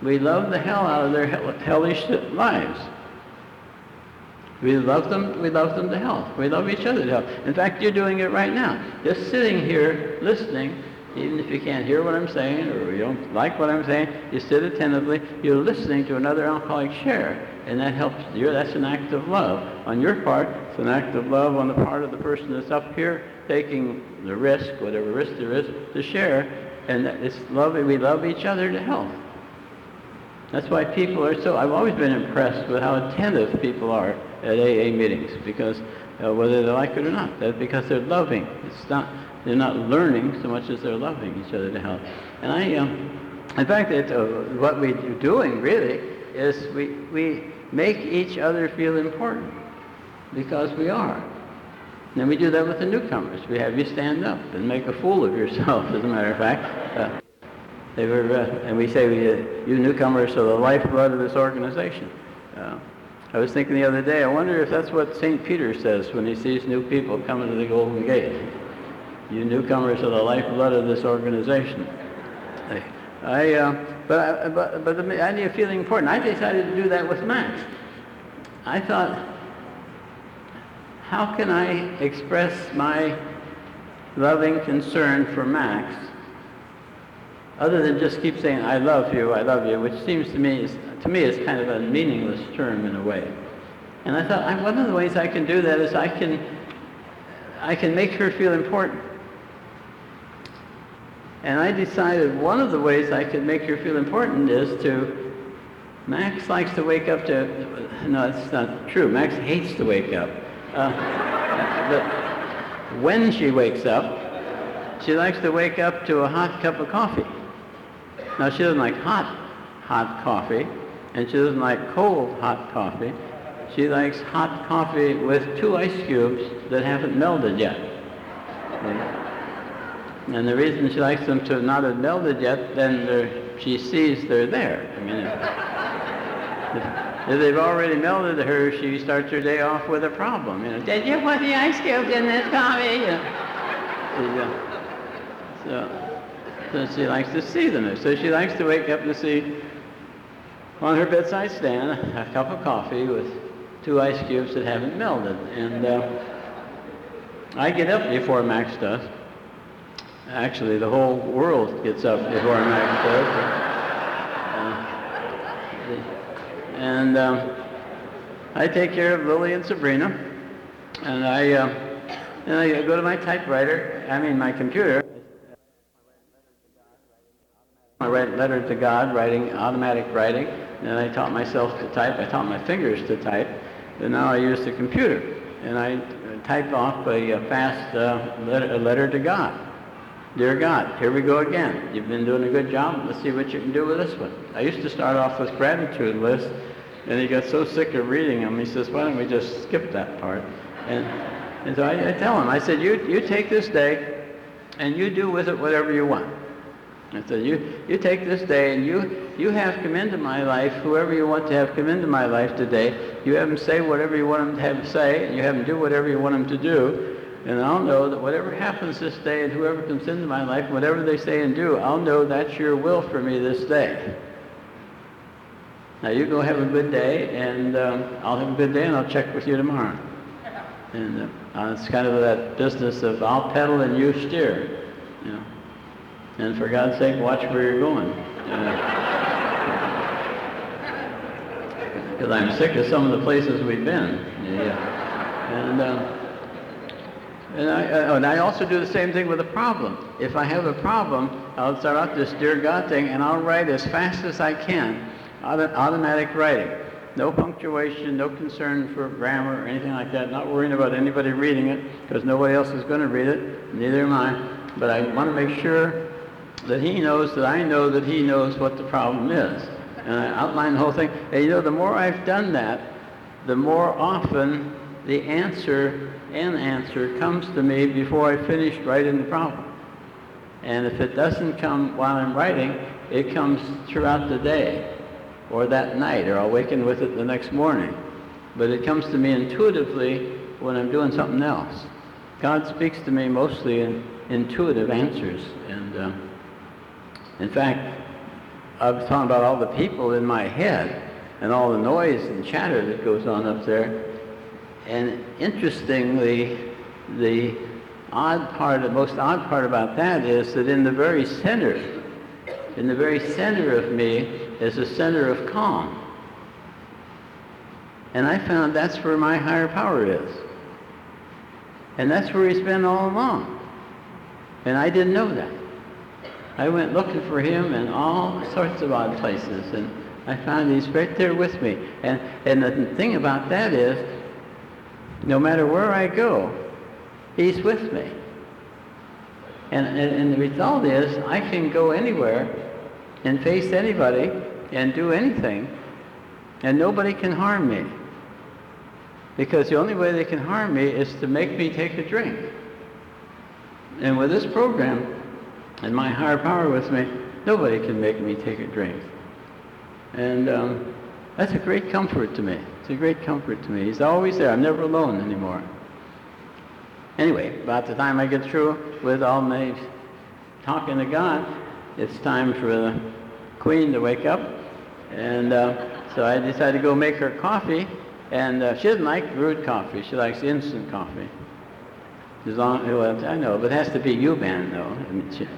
We love the hell out of their hellish lives. We love them to hell. We love each other to hell. In fact, you're doing it right now. Just sitting here listening, even if you can't hear what I'm saying or you don't like what I'm saying, you sit attentively, you're listening to another alcoholic share, and that helps you. That's an act of love. On your part, it's an act of love on the part of the person that's up here taking the risk, whatever risk there is, to share, and it's love. We love each other to health. That's why people are so, I've always been impressed with how attentive people are at AA meetings, because whether they like it or not, that's because they're loving. They're not learning so much as they're loving each other to health. And in fact, what we're doing really is we make each other feel important, because we are. And then we do that with the newcomers. We have you stand up and make a fool of yourself, as a matter of fact. And we say, you newcomers are the lifeblood of this organization. I was thinking the other day, I wonder if that's what St. Peter says when he sees new people coming to the Golden Gate. You newcomers are the lifeblood of this organization. But I need to feel important. I decided to do that with Max. I thought, how can I express my loving concern for Max other than just keep saying, I love you, which seems to me is kind of a meaningless term in a way. And I thought, one of the ways I can do that is I can make her feel important. And I decided one of the ways I could make her feel important is Max likes to wake up no, that's not true. Max hates to wake up. But when she wakes up, she likes to wake up to a hot cup of coffee. Now, she doesn't like hot coffee, and she doesn't like cold hot coffee. She likes hot coffee with 2 ice cubes that haven't melted yet. Okay? And the reason she likes them to not have melted yet, then she sees they're there. I mean, if they've already melted her, she starts her day off with a problem. Did you put the ice cubes in this coffee? So she likes to see them. So she likes to wake up and see on her bedside stand a cup of coffee with 2 ice cubes that haven't melted. And I get up before Max does. Actually, the whole world gets up before Max does. I take care of Lily and Sabrina, and I go to my typewriter, my computer. I write letter to God, automatic writing, and I taught myself to type. I taught my fingers to type, and now I use the computer. and I type off a fast letter to God. Dear God, here we go again. You've been doing a good job. Let's see what you can do with this one. I used to start off with gratitude lists, and he got so sick of reading them, he says, why don't we just skip that part? And so I tell him, I said, you take this day, and you do with it whatever you want. I said, you take this day, and you have come into my life, whoever you want to have come into my life today. You have them say whatever you want them to have say, and you have them do whatever you want them to do. And I'll know that whatever happens this day, and whoever comes into my life, whatever they say and do, I'll know that's your will for me this day. Now you go have a good day, and I'll have a good day, and I'll check with you tomorrow. And it's kind of that business of I'll pedal and you steer, you know. And for God's sake, watch where you're going. Because I'm sick of some of the places we've been. Yeah. And I also do the same thing with a problem. If I have a problem, I'll start out this Dear God thing, and I'll write as fast as I can, automatic writing. No punctuation, no concern for grammar or anything like that. Not worrying about anybody reading it, because nobody else is going to read it, neither am I. But I want to make sure that he knows that I know that he knows what the problem is. And I outline the whole thing. And you know, the more I've done that, the more often the answer comes to me before I finish writing the problem. And if it doesn't come while I'm writing, it comes throughout the day, or that night, or I'll waken with it the next morning. But it comes to me intuitively when I'm doing something else. God speaks to me mostly in intuitive answers. And in fact, I was talking about all the people in my head and all the noise and chatter that goes on up there. And interestingly, the most odd part about that is that in the very center of me is a center of calm. And I found that's where my higher power is. And that's where he's been all along. And I didn't know that. I went looking for him in all sorts of odd places, and I found he's right there with me. And the thing about that is, no matter where I go, he's with me. And the result is, I can go anywhere and face anybody and do anything, and nobody can harm me. Because the only way they can harm me is to make me take a drink. And with this program, and my higher power with me, nobody can make me take a drink. And that's a great comfort to me. It's a great comfort to me. He's always there. I'm never alone anymore. Anyway, about the time I get through with all my talking to God, it's time for the Queen to wake up. And so I decided to go make her coffee. And she doesn't like brewed coffee. She likes instant coffee. As long, well, I know, but it has to be U-band though. I mean,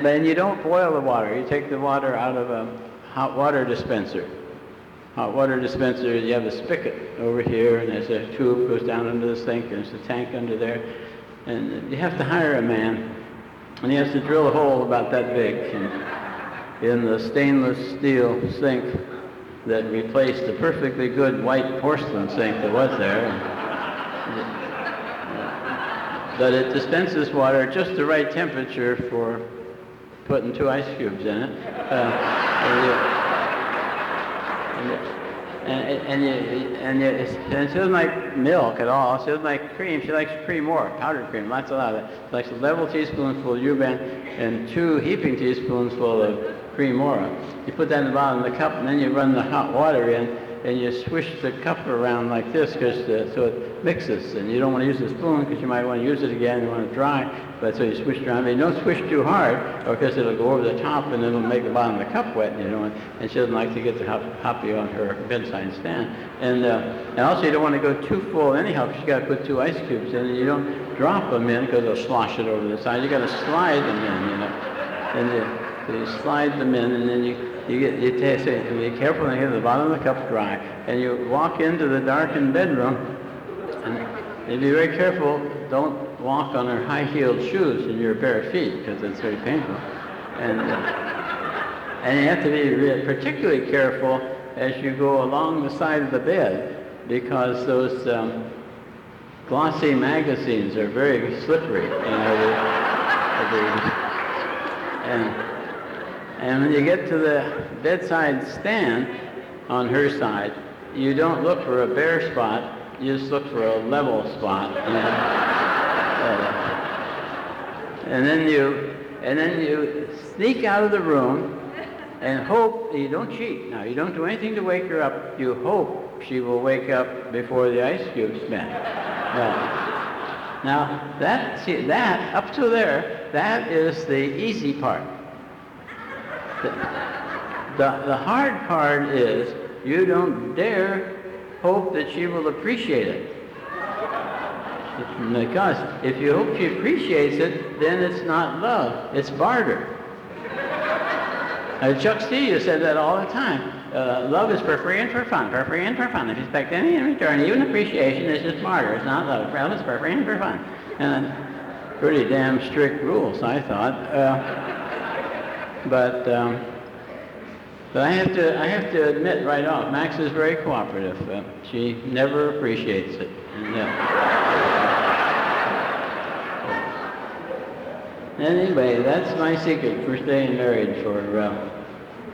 and you don't boil the water. You take the water out of a hot water dispenser. Hot water dispenser, you have a spigot over here, and there's a tube goes down under the sink, and there's a tank under there. And you have to hire a man, and he has to drill a hole about that big in the stainless steel sink that replaced the perfectly good white porcelain sink that was there. But it dispenses water at just the right temperature for putting 2 ice cubes in it. And she doesn't like milk at all. She doesn't like cream. She likes cream more, powdered cream, lots of it. She likes a level teaspoonful of U-band and 2 heaping teaspoonsful of cream more. You put that in the bottom of the cup, and then you run the hot water in, and you swish the cup around like this, so it mixes. And you don't want to use the spoon because you might want to use it again. You want it dry, but so you swish it around. But you don't swish too hard, or because it'll go over the top and it'll make the bottom of the cup wet. And she doesn't like to get the hoppy on her bedside stand. And also you don't want to go too full anyhow, because you got to put 2 ice cubes in, and you don't drop them in because they'll slosh it over the side. You got to slide them in, and so you slide them in, and then you be careful and get the bottom of the cup dry, and you walk into the darkened bedroom, and you be very careful. Don't walk on her high-heeled shoes in your bare feet, because it's very painful. And you have to be particularly careful as you go along the side of the bed, because those glossy magazines are very slippery, and when you get to the bedside stand on her side, you don't look for a bare spot, you just look for a level spot. And then you sneak out of the room and hope that you don't cheat. Now, you don't do anything to wake her up. You hope she will wake up before the ice cube's bent. Now, that, up to there, that is the easy part. The hard part is you don't dare hope that she will appreciate it. Because if you hope she appreciates it, then it's not love, it's barter. Chuck Steele said that all the time. Love is for free and for fun, for free and for fun. If you expect any in return, even appreciation, it's just barter. It's not love. Love is for free and for fun. And pretty damn strict rules, I thought. But I have to admit right off, Max is very cooperative. She never appreciates it. Anyway, that's my secret for staying married for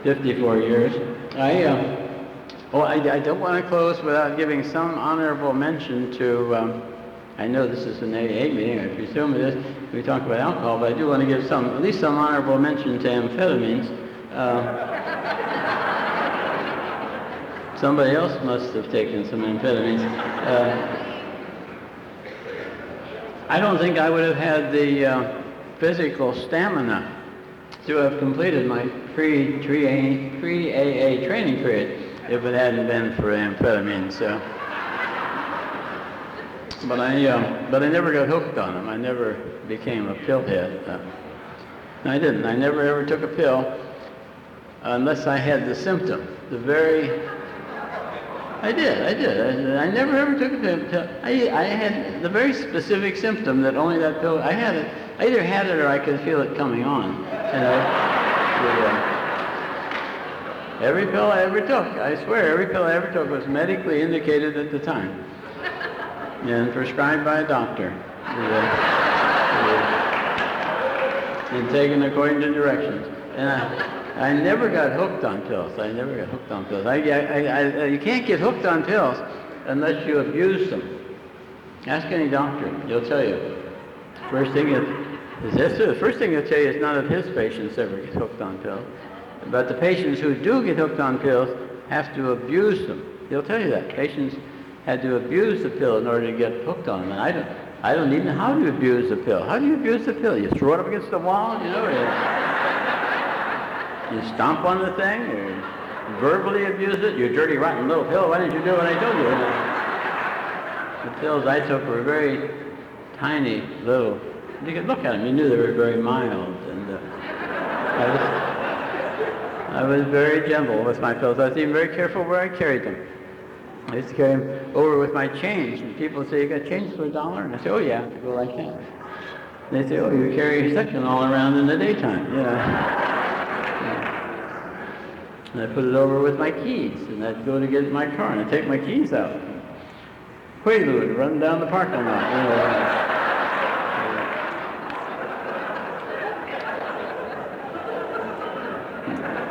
54 years. I don't want to close without giving some honorable mention to, I know this is an AA meeting, I presume it is, we talk about alcohol, but I do want to give at least some honorable mention to amphetamines. Somebody else must have taken some amphetamines. I don't think I would have had the physical stamina to have completed my pre-AA training period if it hadn't been for amphetamines. But I never got hooked on them. I never became a pillhead. I didn't. I never ever took a pill unless I had the symptom. I did. I never ever took a pill. I had the very specific symptom that only that pill. I either had it or I could feel it coming on. Every pill I ever took, I swear, every pill I ever took was medically indicated at the time and prescribed by a doctor and taken according to directions. And I never got hooked on pills. You can't get hooked on pills unless you abuse them. Ask any doctor, he'll tell you. First thing they'll tell you is none of his patients ever get hooked on pills. But the patients who do get hooked on pills have to abuse them. He'll tell you that. Patients had to abuse the pill in order to get hooked on them. And I don't even know how to abuse the pill. How do you abuse the pill? You throw it up against the wall, you stomp on the thing, or verbally abuse it. You dirty, rotten little pill, why didn't you do what I told you? The pills I took were very tiny, little. You could look at them, you knew they were very mild. And I was very gentle with my pills. I was even very careful where I carried them. I used to carry them over with my change. And people would say, you got change for $1? And I say, oh yeah, I go like that. And they say, oh, you carry section all around in the daytime. And I put it over with my keys, and I'd go to get in my car, and I'd take my keys out. Quaalude, run down the parking lot.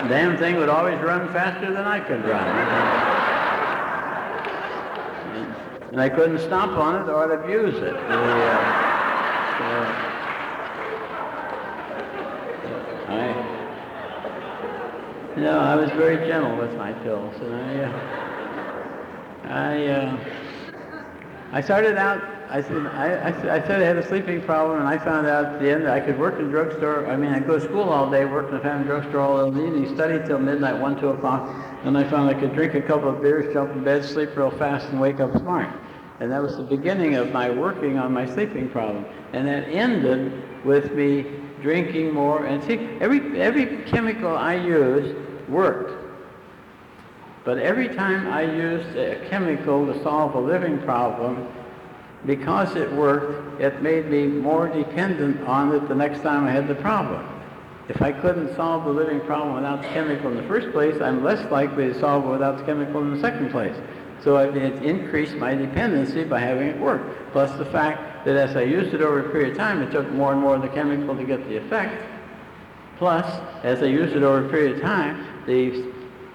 The damn thing would always run faster than I could run. And I couldn't stomp on it or I'd abuse it. I was very gentle with my pills, and I started out. I said I had a sleeping problem, and I found out at the end that I could work in a drugstore. I mean, I'd go to school all day, work in a family drugstore all evening, study till midnight, 1, 2 o'clock. Then I found I could drink a couple of beers, jump in bed, sleep real fast, and wake up smart. And that was the beginning of my working on my sleeping problem. And that ended with me drinking more. And see, every chemical I used worked. But every time I used a chemical to solve a living problem, because it worked, it made me more dependent on it the next time I had the problem. If I couldn't solve the living problem without the chemical in the first place, I'm less likely to solve it without the chemical in the second place. So it increased my dependency by having it work. Plus the fact that as I used it over a period of time, it took more and more of the chemical to get the effect. Plus, as I used it over a period of time, the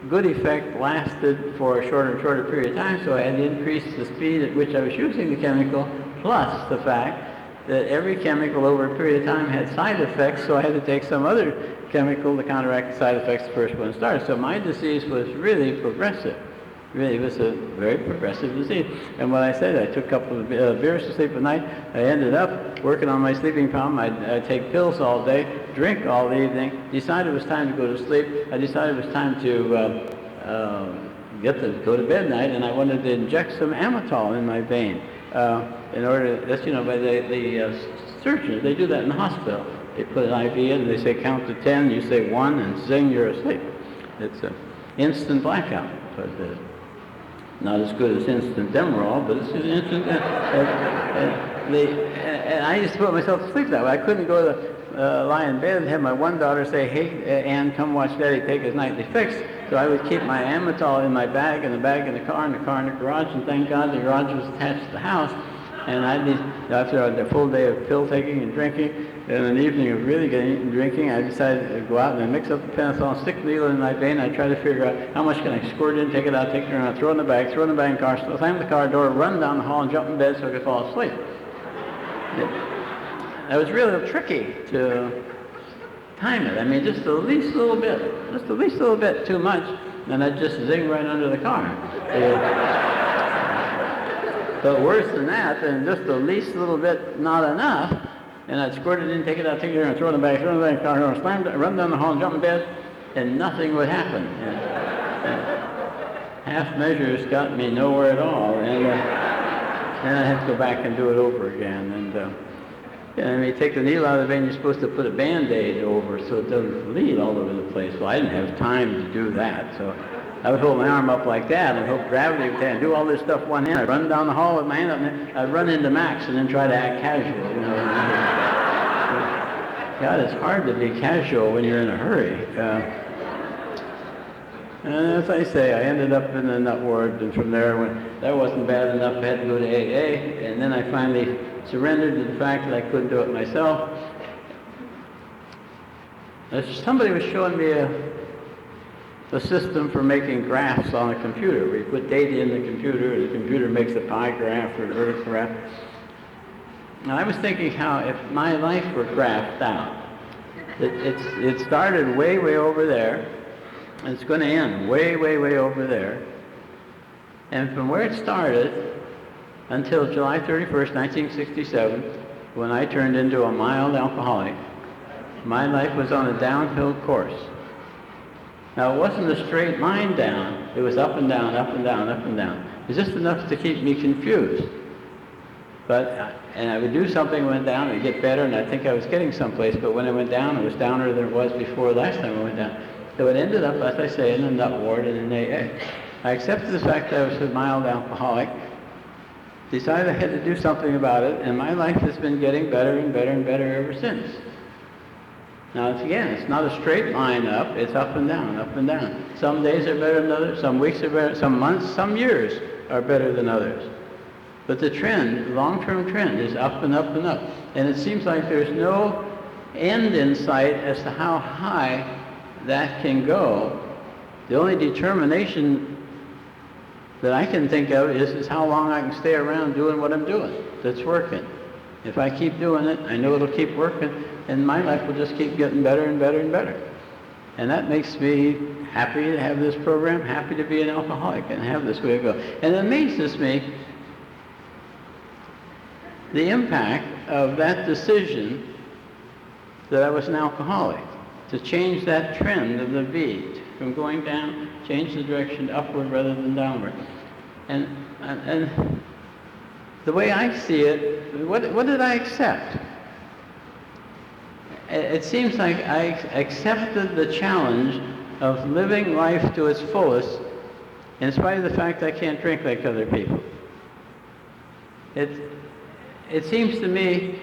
good effect lasted for a shorter and shorter period of time, so I had to increase the speed at which I was using the chemical, plus the fact that every chemical over a period of time had side effects, so I had to take some other chemical to counteract the side effects the first one started. So my disease was really progressive. Really, it was a very progressive disease. And what I said, I took a couple of beers to sleep at night. I ended up working on my sleeping problem. I'd take pills all day, drink all the evening, decided it was time to go to sleep. I decided it was time to go to bed at night, and I wanted to inject some amytal in my vein. In order, that's, you know, by the surgeons, they do that in the hospital. They put an IV in, and they say count to 10, you say 1, and zing, you're asleep. It's an instant blackout. But, not as good as instant Demerol, but it's just instant. And I used to put myself to sleep that way. I couldn't go to lie in bed and have my one daughter say, hey, Ann, come watch Daddy take his nightly fix. So I would keep my amytal in my bag, and the bag in the car, and the car in the garage, and thank God the garage was attached to the house. And after a full day of pill taking and drinking, and an evening of really getting and drinking, I decided to go out and mix up the penicillin, stick the needle in my vein. I try to figure out how much can I squirt in, take it out, take it around, throw it in the bag in the car, slam the car door, run down the hall, and jump in bed so I could fall asleep. It was really tricky to time it. I mean, just the least little bit too much, and I'd just zing right under the car. But worse than that, then just the least little bit not enough, and I'd squirt it in, take it out, take it around, throw it in the bag in the car, run down the hall, and jump in bed, and nothing would happen. Half measures got me nowhere at all, and then I had to go back and do it over again. And I mean, take the needle out of the vein, you're supposed to put a Band-Aid over so it doesn't bleed all over the place. Well, I didn't have time to do that, so I would hold my arm up like that and hope gravity would take and do all this stuff one hand. I'd run down the hall with my hand up, and I'd run into Max and then try to act casual, you know. God, it's hard to be casual when you're in a hurry. And as I say, I ended up in the nut ward, and from there, when that wasn't bad enough, I had to go to AA, and then I finally surrendered to the fact that I couldn't do it myself. Somebody was showing me a system for making graphs on a computer, where you put data in the computer, and the computer makes a pie graph or an earth graph. Now, I was thinking how if my life were graphed out, it started way, way over there, and it's going to end way, way, way over there. And from where it started until July 31st, 1967, when I turned into a mild alcoholic, my life was on a downhill course. Now, it wasn't a straight line down. It was up and down, up and down, up and down. It was just enough to keep me confused. And I would do something, went down, it would get better, and I think I was getting someplace, but when it went down, it was downer than it was before last time I went down. So it ended up, as I say, in a nut ward and in AA. I accepted the fact that I was a mild alcoholic, decided I had to do something about it, and my life has been getting better and better and better ever since. Now, it's not a straight line up, it's up and down, up and down. Some days are better than others, some weeks are better, some months, some years are better than others. But the trend, long-term trend, is up and up and up. And it seems like there's no end in sight as to how high that can go. The only determination that I can think of is how long I can stay around doing what I'm doing that's working. If I keep doing it, I know it'll keep working, and my life will just keep getting better and better and better. And that makes me happy to have this program, happy to be an alcoholic and have this way to go. And it amazes me the impact of that decision that I was an alcoholic, to change that trend of the V, from going down, change the direction upward rather than downward. And the way I see it, what did I accept? It seems like I accepted the challenge of living life to its fullest in spite of the fact I can't drink like other people. It seems to me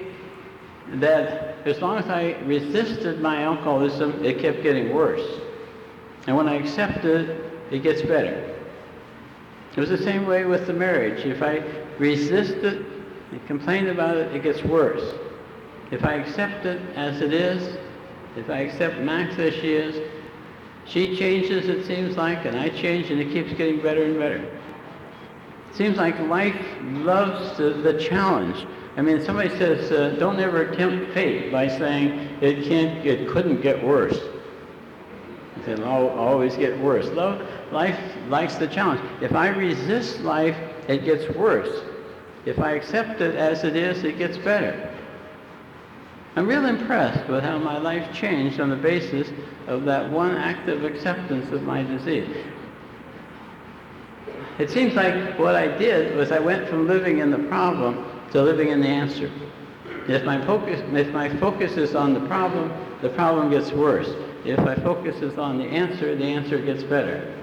that as long as I resisted my alcoholism, it kept getting worse. And when I accepted it, it gets better. It was the same way with the marriage. If I resist it and complain about it, it gets worse. If I accept it as it is, if I accept Max as she is, she changes, it seems like, and I change, and it keeps getting better and better. It seems like life loves the challenge. I mean, somebody says, don't ever tempt fate by saying it couldn't get worse. It'll always get worse. Life likes the challenge. If I resist life, it gets worse. If I accept it as it is, it gets better. I'm real impressed with how my life changed on the basis of that one act of acceptance of my disease. It seems like what I did was I went from living in the problem to living in the answer. If my focus is on the problem gets worse. If my focus is on the answer gets better.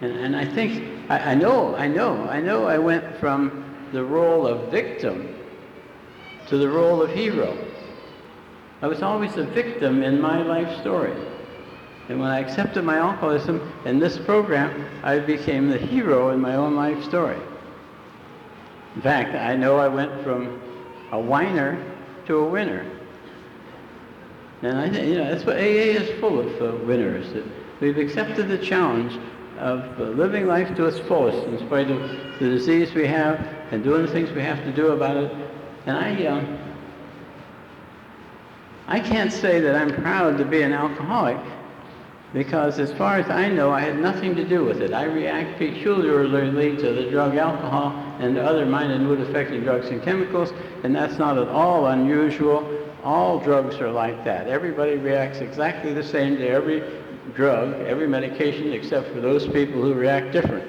And I think, I know I went from the role of victim to the role of hero. I was always a victim in my life story. And when I accepted my alcoholism in this program, I became the hero in my own life story. In fact, I know I went from a whiner to a winner. And I think, that's what AA is full of, winners. That we've accepted the challenge of living life to its fullest in spite of the disease we have and doing the things we have to do about it. And I can't say that I'm proud to be an alcoholic, because as far as I know, I had nothing to do with it. I react peculiarly to the drug alcohol and to other mind and mood affecting drugs and chemicals, and that's not at all unusual. All drugs are like that. Everybody reacts exactly the same to every drug, every medication, except for those people who react different.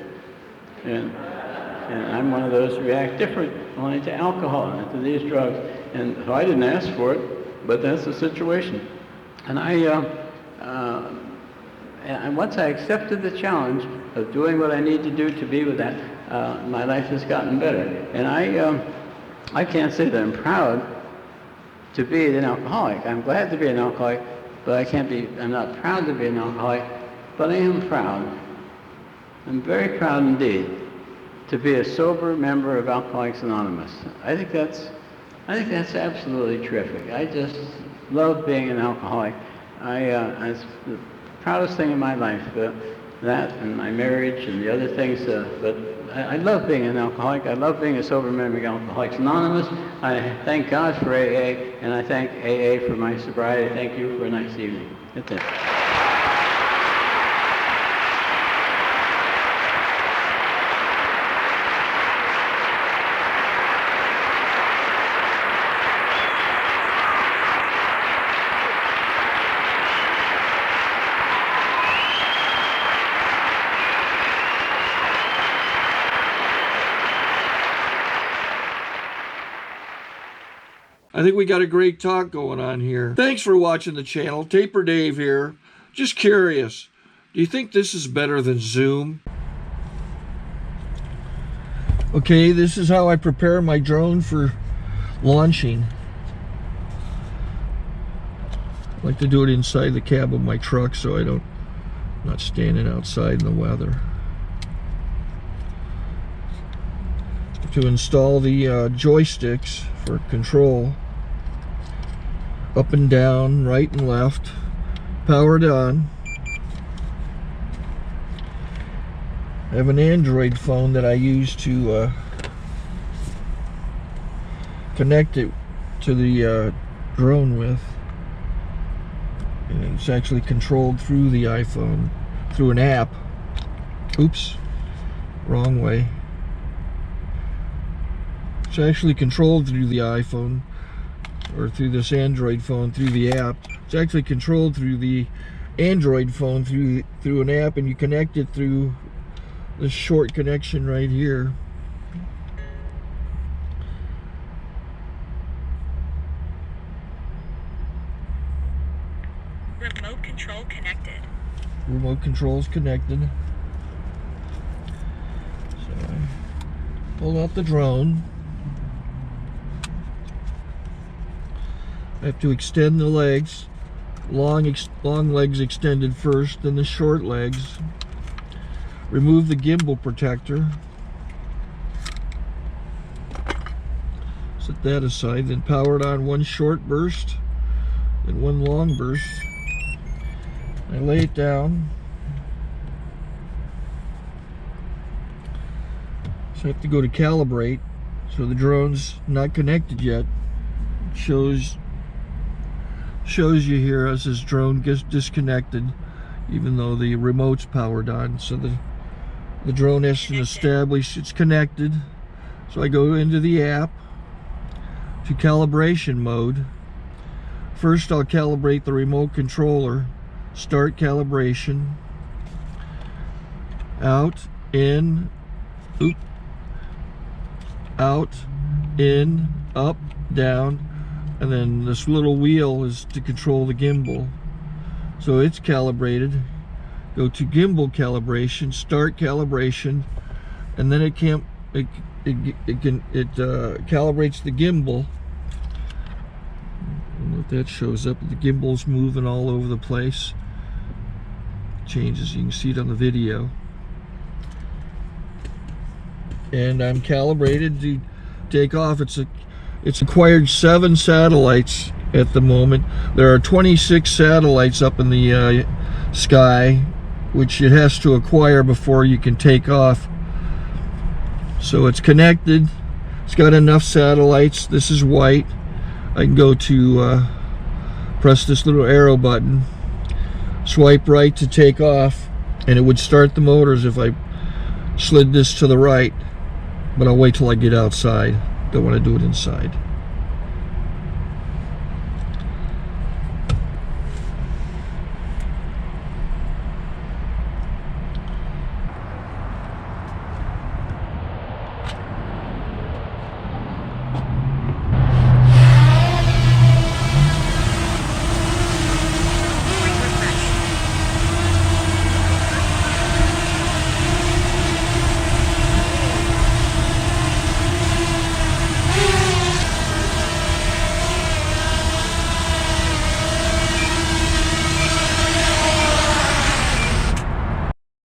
And I'm one of those who react different only to alcohol and to these drugs. And so I didn't ask for it, but that's the situation. And and once I accepted the challenge of doing what I need to do to be with that, my life has gotten better. And I can't say that I'm proud to be an alcoholic. I'm glad to be an alcoholic, but I'm not proud to be an alcoholic, but I am proud. I'm very proud indeed to be a sober member of Alcoholics Anonymous. I think that's absolutely terrific. I just love being an alcoholic. It's the proudest thing in my life, that and my marriage and the other things, but I love being an alcoholic. I love being a sober member of Alcoholics Anonymous. I thank God for AA, and I thank AA for my sobriety. Thank you for a nice evening. That's it. I think we got a great talk going on here. Thanks for watching the channel. Taper Dave here. Just curious, do you think this is better than Zoom? Okay, this is how I prepare my drone for launching. I like to do it inside the cab of my truck so I'm not standing outside in the weather. To install the joysticks for control, up and down, right and left, powered on. I have an Android phone that I use to connect it to the drone with, and it's actually controlled through the iPhone, through an app. Oops, wrong way. It's actually controlled through the iPhone, or through this Android phone, through the app. It's actually controlled through the Android phone, through an app, and you connect it through this short connection right here. Remote control connected. Remote control's connected. So I pull out the drone. I have to extend the legs, long legs extended first, then the short legs. remove the gimbal protector. Set that aside, then power it on one short burst, then one long burst. I lay it down. So I have to go to calibrate. So the drone's not connected yet. It shows you here as this drone gets disconnected, even though the remote's powered on. So the drone has to establish it's connected. So I go into the app to calibration mode. First I'll calibrate the remote controller. Start calibration. Out, in, oop, out, in, up, down, and then this little wheel is to control the gimbal. So it's calibrated. Go to gimbal calibration, start calibration, and then it calibrates the gimbal. I don't know if that shows up. The gimbal's moving all over the place. Changes, you can see it on the video. And I'm calibrated to take off. It's acquired 7 satellites at the moment. There are 26 satellites up in the sky, which it has to acquire before you can take off. So it's connected. It's got enough satellites. This is white. I can go to press this little arrow button, swipe right to take off, and it would start the motors if I slid this to the right. But I'll wait till I get outside. Don't want to do it inside.